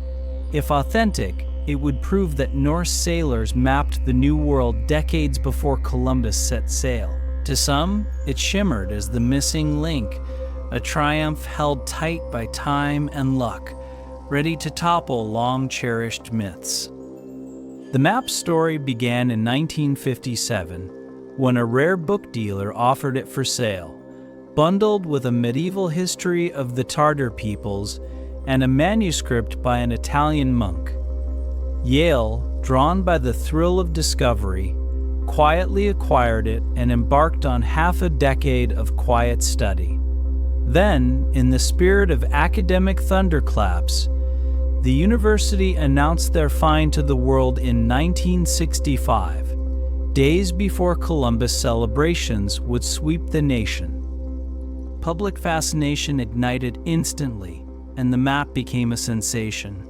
If authentic, it would prove that Norse sailors mapped the New World decades before Columbus set sail. To some, it shimmered as the missing link, a triumph held tight by time and luck, ready to topple long-cherished myths. The map's story began in 1957, when a rare book dealer offered it for sale, bundled with a medieval history of the Tartar peoples and a manuscript by an Italian monk. Yale, drawn by the thrill of discovery, quietly acquired it and embarked on half a decade of quiet study. Then, in the spirit of academic thunderclaps, the university announced their find to the world in 1965, days before Columbus celebrations would sweep the nation. Public fascination ignited instantly, and the map became a sensation.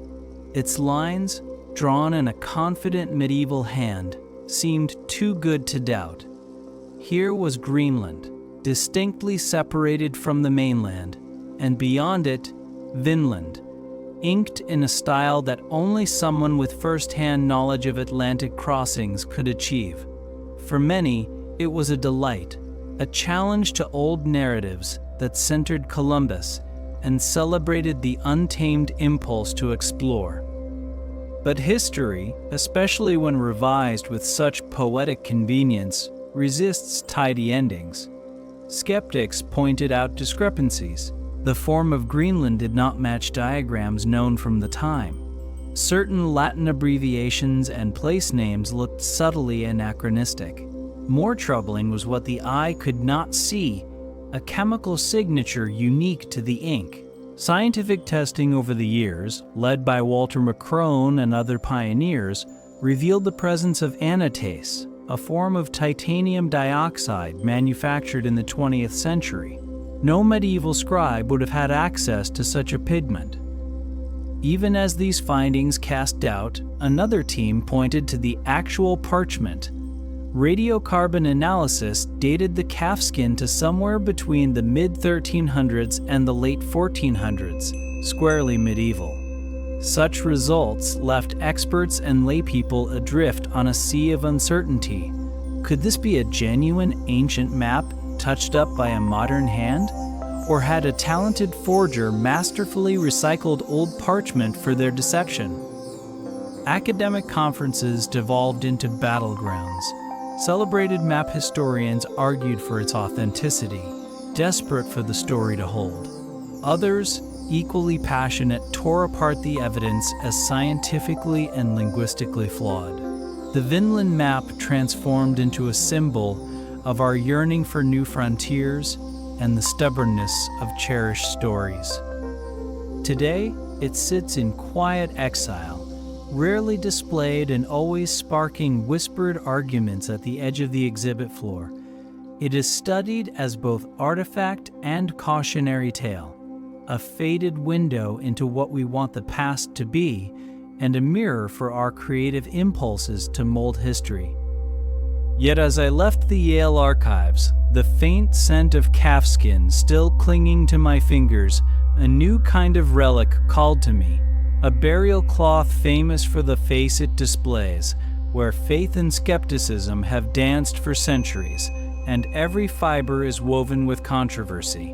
Its lines, drawn in a confident medieval hand, seemed too good to doubt. Here was Greenland, distinctly separated from the mainland, and beyond it, Vinland, inked in a style that only someone with first-hand knowledge of Atlantic crossings could achieve. For many, it was a delight, a challenge to old narratives that centered Columbus and celebrated the untamed impulse to explore. But history, especially when revised with such poetic convenience, resists tidy endings. Skeptics pointed out discrepancies. The form of Greenland did not match diagrams known from the time. Certain Latin abbreviations and place names looked subtly anachronistic. More troubling was what the eye could not see, a chemical signature unique to the ink. Scientific testing over the years, led by Walter McCrone and other pioneers, revealed the presence of anatase, a form of titanium dioxide manufactured in the 20th century. No medieval scribe would have had access to such a pigment. Even as these findings cast doubt, another team pointed to the actual parchment. Radiocarbon analysis dated the calfskin to somewhere between the mid-1300s and the late 1400s, squarely medieval. Such results left experts and laypeople adrift on a sea of uncertainty. Could this be a genuine ancient map touched up by a modern hand? Or had a talented forger masterfully recycled old parchment for their deception? Academic conferences devolved into battlegrounds. Celebrated map historians argued for its authenticity, desperate for the story to hold. Others, equally passionate, tore apart the evidence as scientifically and linguistically flawed. The Vinland map transformed into a symbol of our yearning for new frontiers and the stubbornness of cherished stories. Today, it sits in quiet exile, rarely displayed and always sparking whispered arguments at the edge of the exhibit floor. It is studied as both artifact and cautionary tale, a faded window into what we want the past to be, and a mirror for our creative impulses to mold history. Yet as I left the Yale archives, the faint scent of calfskin still clinging to my fingers, a new kind of relic called to me, a burial cloth famous for the face it displays, where faith and skepticism have danced for centuries, and every fiber is woven with controversy.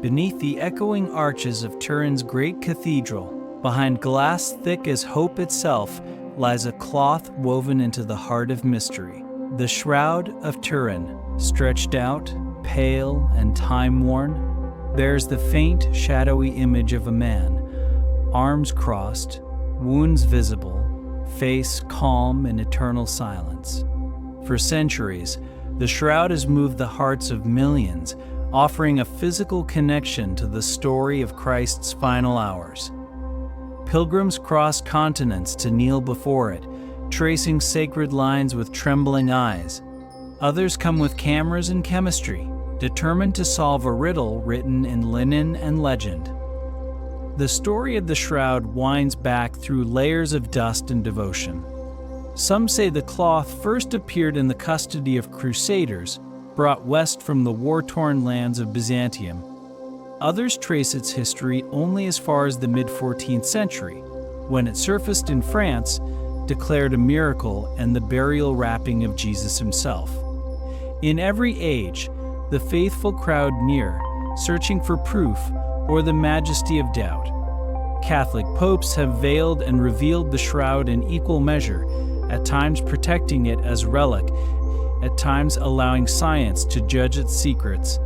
Beneath the echoing arches of Turin's great cathedral, behind glass thick as hope itself, lies a cloth woven into the heart of mystery. The Shroud of Turin, stretched out, pale and time-worn, bears the faint, shadowy image of a man, arms crossed, wounds visible, face calm in eternal silence. For centuries, the shroud has moved the hearts of millions, offering a physical connection to the story of Christ's final hours. Pilgrims cross continents to kneel before it, tracing sacred lines with trembling eyes. Others come with cameras and chemistry, determined to solve a riddle written in linen and legend. The story of the shroud winds back through layers of dust and devotion. Some say the cloth first appeared in the custody of crusaders, brought west from the war-torn lands of Byzantium. Others trace its history only as far as the mid-14th century, when it surfaced in France, declared a miracle and the burial wrapping of Jesus himself. In every age, the faithful crowd near, searching for proof or the majesty of doubt. Catholic popes have veiled and revealed the shroud in equal measure, at times protecting it as relic, at times allowing science to judge its secrets.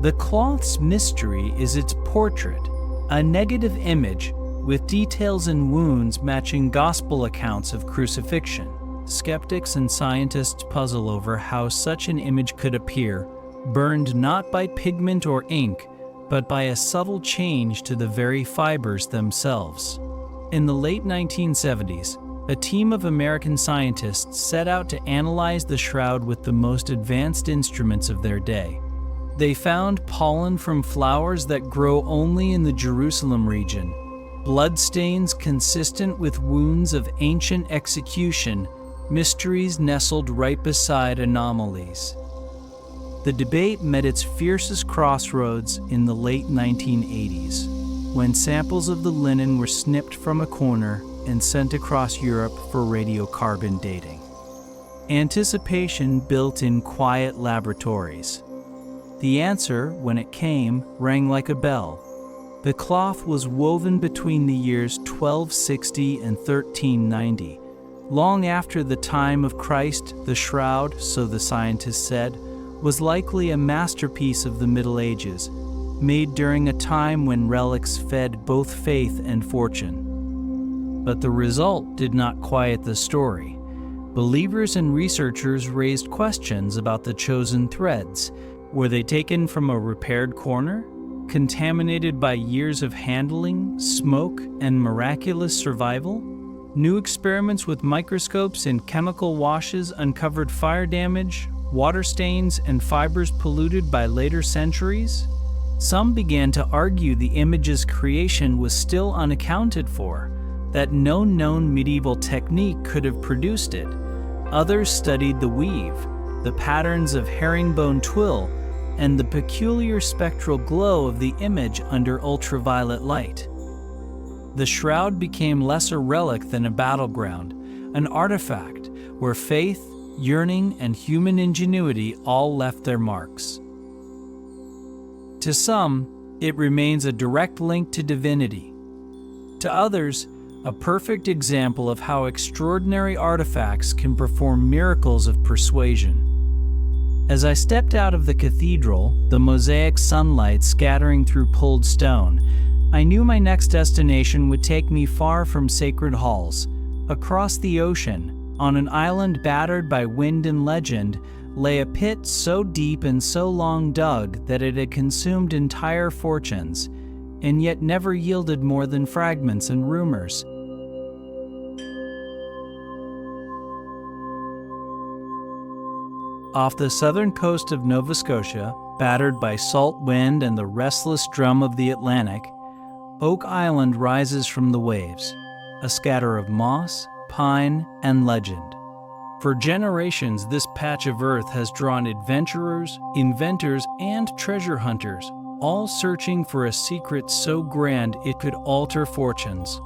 The cloth's mystery is its portrait, a negative image with details and wounds matching gospel accounts of crucifixion. Skeptics and scientists puzzle over how such an image could appear, burned not by pigment or ink, but by a subtle change to the very fibers themselves. In the late 1970s, a team of American scientists set out to analyze the shroud with the most advanced instruments of their day. They found pollen from flowers that grow only in the Jerusalem region, bloodstains consistent with wounds of ancient execution, mysteries nestled right beside anomalies. The debate met its fiercest crossroads in the late 1980s, when samples of the linen were snipped from a corner and sent across Europe for radiocarbon dating. Anticipation built in quiet laboratories. The answer, when it came, rang like a bell. The cloth was woven between the years 1260 and 1390. Long after the time of Christ, the shroud, so the scientists said, was likely a masterpiece of the Middle Ages, made during a time when relics fed both faith and fortune. But the result did not quiet the story. Believers and researchers raised questions about the chosen threads. Were they taken from a repaired corner? Contaminated by years of handling, smoke, and miraculous survival? New experiments with microscopes and chemical washes uncovered fire damage, water stains, and fibers polluted by later centuries? Some began to argue the image's creation was still unaccounted for, that no known medieval technique could have produced it. Others studied the weave, the patterns of herringbone twill, and the peculiar spectral glow of the image under ultraviolet light. The shroud became less a relic than a battleground, an artifact where faith, yearning, and human ingenuity all left their marks. To some, it remains a direct link to divinity. To others, a perfect example of how extraordinary artifacts can perform miracles of persuasion. As I stepped out of the cathedral, the mosaic sunlight scattering through pulled stone, I knew my next destination would take me far from sacred halls. Across the ocean, on an island battered by wind and legend, lay a pit so deep and so long dug that it had consumed entire fortunes, and yet never yielded more than fragments and rumors. Off the southern coast of Nova Scotia, battered by salt wind and the restless drum of the Atlantic, Oak Island rises from the waves, a scatter of moss, pine, and legend. For generations, this patch of earth has drawn adventurers, inventors, and treasure hunters, all searching for a secret so grand it could alter fortunes.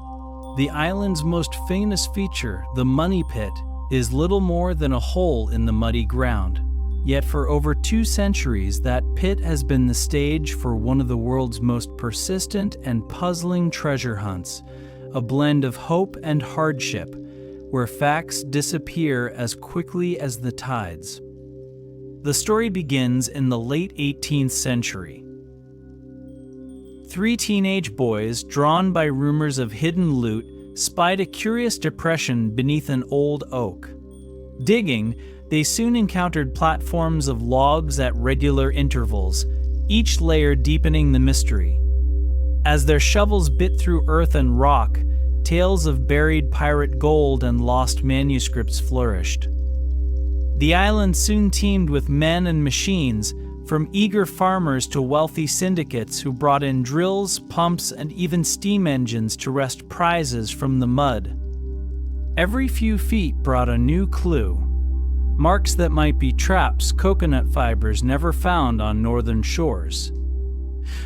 The island's most famous feature, the Money Pit, is little more than a hole in the muddy ground. Yet for over 2 centuries, that pit has been the stage for one of the world's most persistent and puzzling treasure hunts, a blend of hope and hardship, where facts disappear as quickly as the tides. The story begins in the late 18th century. 3 teenage boys, drawn by rumors of hidden loot, spied a curious depression beneath an old oak. Digging, they soon encountered platforms of logs at regular intervals, each layer deepening the mystery. As their shovels bit through earth and rock, tales of buried pirate gold and lost manuscripts flourished. The island soon teemed with men and machines, from eager farmers to wealthy syndicates who brought in drills, pumps, and even steam engines to wrest prizes from the mud. Every few feet brought a new clue, marks that might be traps coconut fibers never found on northern shores.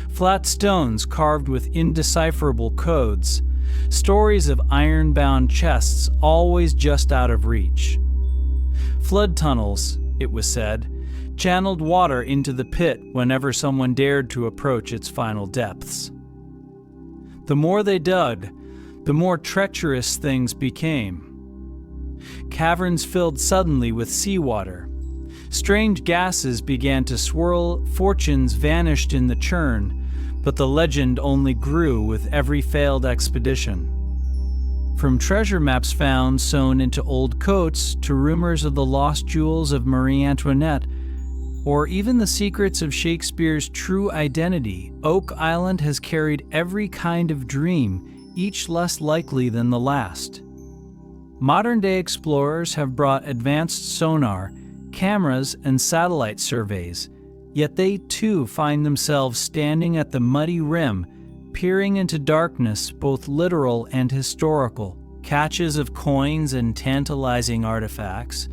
Flat stones carved with indecipherable codes, stories of iron-bound chests always just out of reach. Flood tunnels, it was said, channeled water into the pit whenever someone dared to approach its final depths. The more they dug, the more treacherous things became. Caverns filled suddenly with seawater. Strange gases began to swirl, fortunes vanished in the churn, but the legend only grew with every failed expedition. From treasure maps found sewn into old coats to rumors of the lost jewels of Marie Antoinette, or even the secrets of Shakespeare's true identity, Oak Island has carried every kind of dream, each less likely than the last. Modern-day explorers have brought advanced sonar, cameras, and satellite surveys, yet they too find themselves standing at the muddy rim, peering into darkness, both literal and historical. Caches of coins and tantalizing artifacts,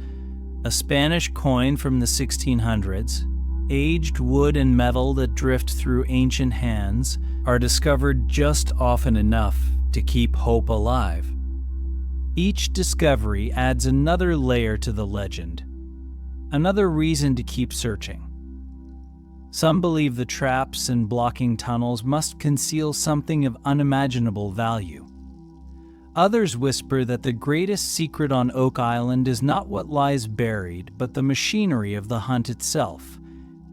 a Spanish coin from the 1600s, aged wood and metal that drift through ancient hands, are discovered just often enough to keep hope alive. Each discovery adds another layer to the legend, another reason to keep searching. Some believe the traps and blocking tunnels must conceal something of unimaginable value. Others whisper that the greatest secret on Oak Island is not what lies buried, but the machinery of the hunt itself,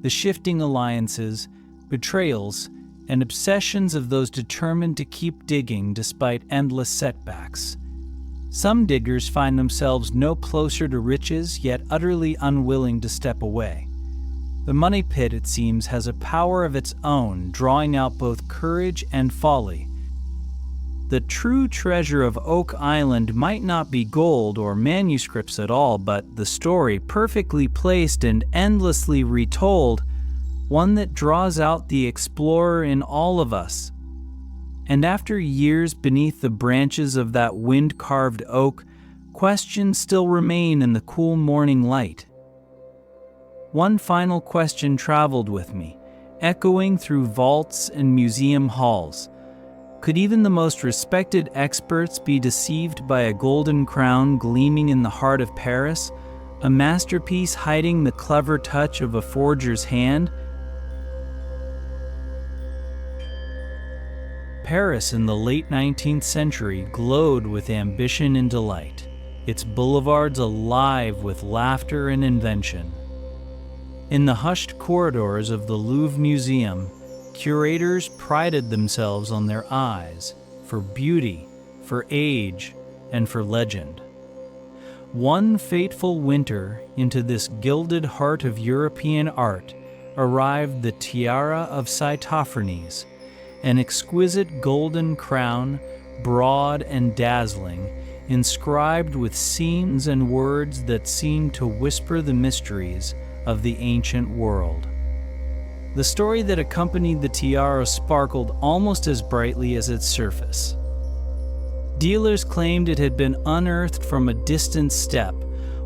the shifting alliances, betrayals, and obsessions of those determined to keep digging despite endless setbacks. Some diggers find themselves no closer to riches, yet utterly unwilling to step away. The money pit, it seems, has a power of its own, drawing out both courage and folly. The true treasure of Oak Island might not be gold or manuscripts at all, but the story, perfectly placed and endlessly retold, one that draws out the explorer in all of us. And after years beneath the branches of that wind-carved oak, questions still remain in the cool morning light. One final question traveled with me, echoing through vaults and museum halls. Could even the most respected experts be deceived by a golden crown gleaming in the heart of Paris, a masterpiece hiding the clever touch of a forger's hand? Paris in the late 19th century glowed with ambition and delight, its boulevards alive with laughter and invention. In the hushed corridors of the Louvre Museum, curators prided themselves on their eyes for beauty, for age, and for legend. One fateful winter, into this gilded heart of European art, arrived the tiara of Saitaphernes, an exquisite golden crown, broad and dazzling, inscribed with scenes and words that seemed to whisper the mysteries of the ancient world. The story that accompanied the tiara sparkled almost as brightly as its surface. Dealers claimed it had been unearthed from a distant steppe,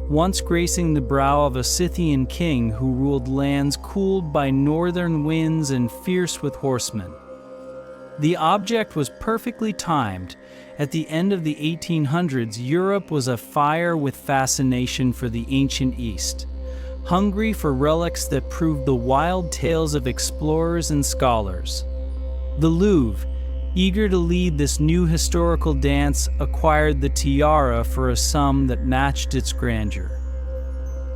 once gracing the brow of a Scythian king who ruled lands cooled by northern winds and fierce with horsemen. The object was perfectly timed. At the end of the 1800s, Europe was afire with fascination for the ancient East, hungry for relics that proved the wild tales of explorers and scholars. The Louvre, eager to lead this new historical dance, acquired the tiara for a sum that matched its grandeur.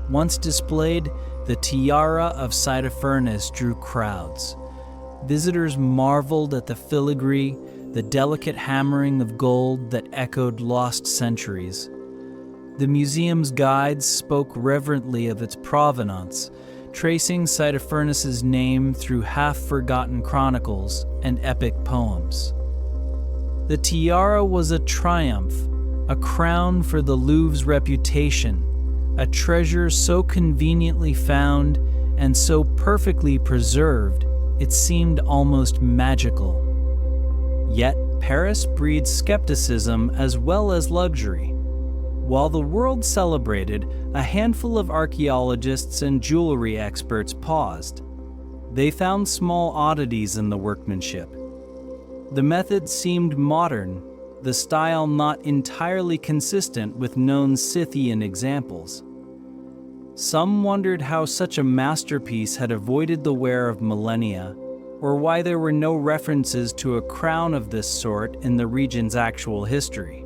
Once displayed, the tiara of Saitaphernes drew crowds. Visitors marveled at the filigree, the delicate hammering of gold that echoed lost centuries. The museum's guides spoke reverently of its provenance, tracing Saitaphernes' name through half-forgotten chronicles and epic poems. The tiara was a triumph, a crown for the Louvre's reputation, a treasure so conveniently found and so perfectly preserved it seemed almost magical. Yet Paris breeds skepticism as well as luxury. While the world celebrated, a handful of archaeologists and jewelry experts paused. They found small oddities in the workmanship. The method seemed modern, the style not entirely consistent with known Scythian examples. Some wondered how such a masterpiece had avoided the wear of millennia, or why there were no references to a crown of this sort in the region's actual history.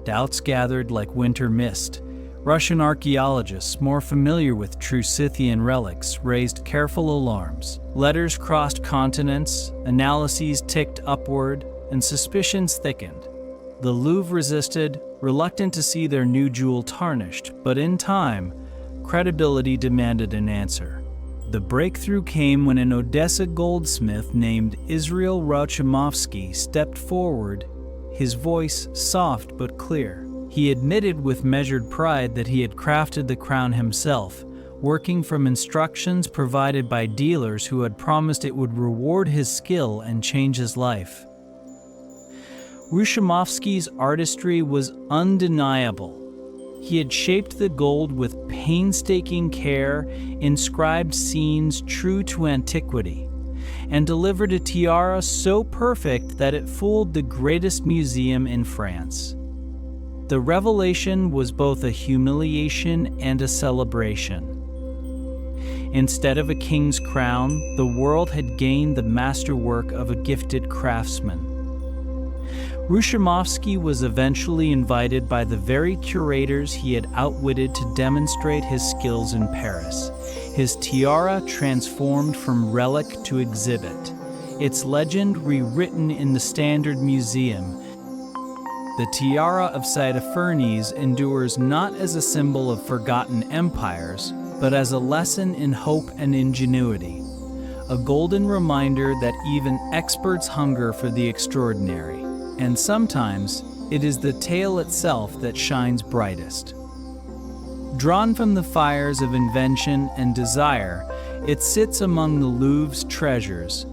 Doubts gathered like winter mist. Russian archaeologists more familiar with true Scythian relics raised careful alarms. Letters crossed continents, analyses ticked upward, and suspicions thickened. The Louvre resisted, reluctant to see their new jewel tarnished, but in time, credibility demanded an answer. The breakthrough came when an Odessa goldsmith named Israel Rauchamovsky stepped forward, his voice soft but clear. He admitted with measured pride that he had crafted the crown himself, working from instructions provided by dealers who had promised it would reward his skill and change his life. Rauchamovsky's artistry was undeniable. He had shaped the gold with painstaking care, inscribed scenes true to antiquity, and delivered a tiara so perfect that it fooled the greatest museum in France. The revelation was both a humiliation and a celebration. Instead of a king's crown, the world had gained the masterwork of a gifted craftsman. Rauchamovsky was eventually invited by the very curators he had outwitted to demonstrate his skills in Paris. His tiara transformed from relic to exhibit, its legend rewritten in the Standard Museum. The tiara of Saitaphernes endures not as a symbol of forgotten empires, but as a lesson in hope and ingenuity, a golden reminder that even experts hunger for the extraordinary. And sometimes, it is the tale itself that shines brightest. Drawn from the fires of invention and desire, it sits among the Louvre's treasures,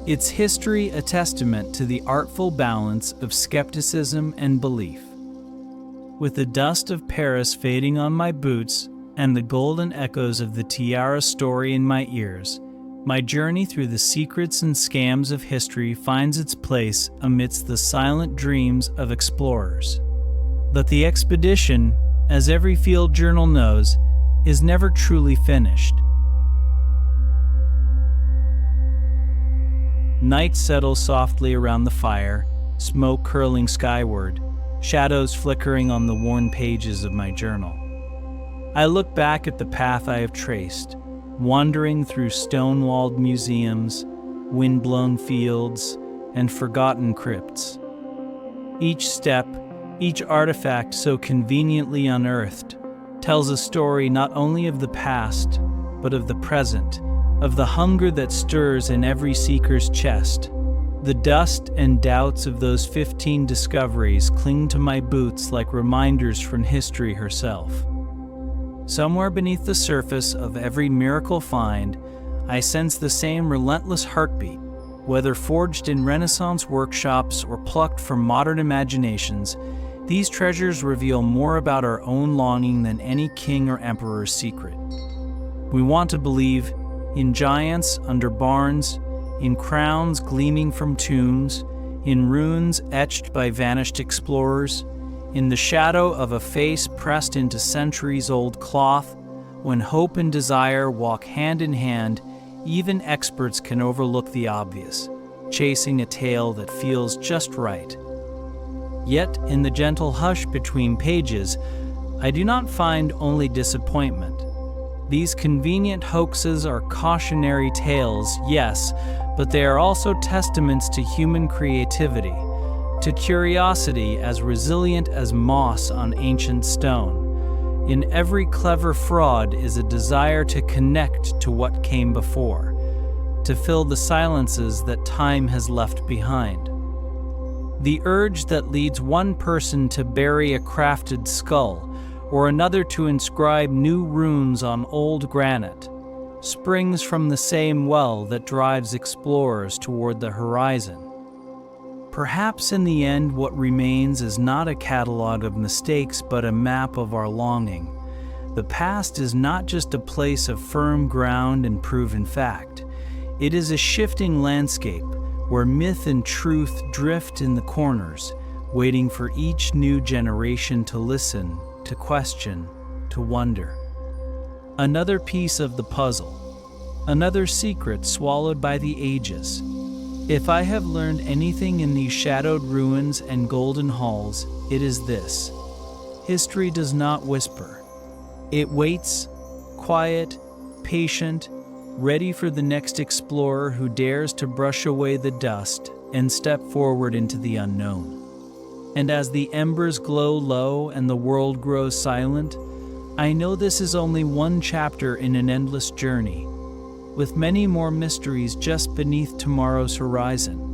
its history a testament to the artful balance of skepticism and belief. With the dust of Paris fading on my boots and the golden echoes of the tiara story in my ears, my journey through the secrets and scams of history finds its place amidst the silent dreams of explorers. But the expedition, as every field journal knows, is never truly finished. Night settles softly around the fire, smoke curling skyward, shadows flickering on the worn pages of my journal. I look back at the path I have traced, wandering through stone-walled museums, wind-blown fields, and forgotten crypts. Each step, each artifact so conveniently unearthed, tells a story not only of the past, but of the present, of the hunger that stirs in every seeker's chest. The dust and doubts of those 15 discoveries cling to my boots like reminders from history herself. Somewhere beneath the surface of every miracle find, I sense the same relentless heartbeat. Whether forged in Renaissance workshops or plucked from modern imaginations, these treasures reveal more about our own longing than any king or emperor's secret. We want to believe in giants under barns, in crowns gleaming from tombs, in runes etched by vanished explorers, in the shadow of a face pressed into centuries-old cloth. When hope and desire walk hand in hand, even experts can overlook the obvious, chasing a tale that feels just right. Yet, in the gentle hush between pages, I do not find only disappointment. These convenient hoaxes are cautionary tales, yes, but they are also testaments to human creativity, to curiosity as resilient as moss on ancient stone. In every clever fraud is a desire to connect to what came before, to fill the silences that time has left behind. The urge that leads one person to bury a crafted skull, or another to inscribe new runes on old granite, springs from the same well that drives explorers toward the horizon. Perhaps in the end what remains is not a catalog of mistakes but a map of our longing. The past is not just a place of firm ground and proven fact. It is a shifting landscape where myth and truth drift in the corners, waiting for each new generation to listen, to question, to wonder. Another piece of the puzzle, another secret swallowed by the ages. If I have learned anything in these shadowed ruins and golden halls, it is this: history does not whisper. It waits, quiet, patient, ready for the next explorer who dares to brush away the dust and step forward into the unknown. And as the embers glow low and the world grows silent, I know this is only one chapter in an endless journey, with many more mysteries just beneath tomorrow's horizon.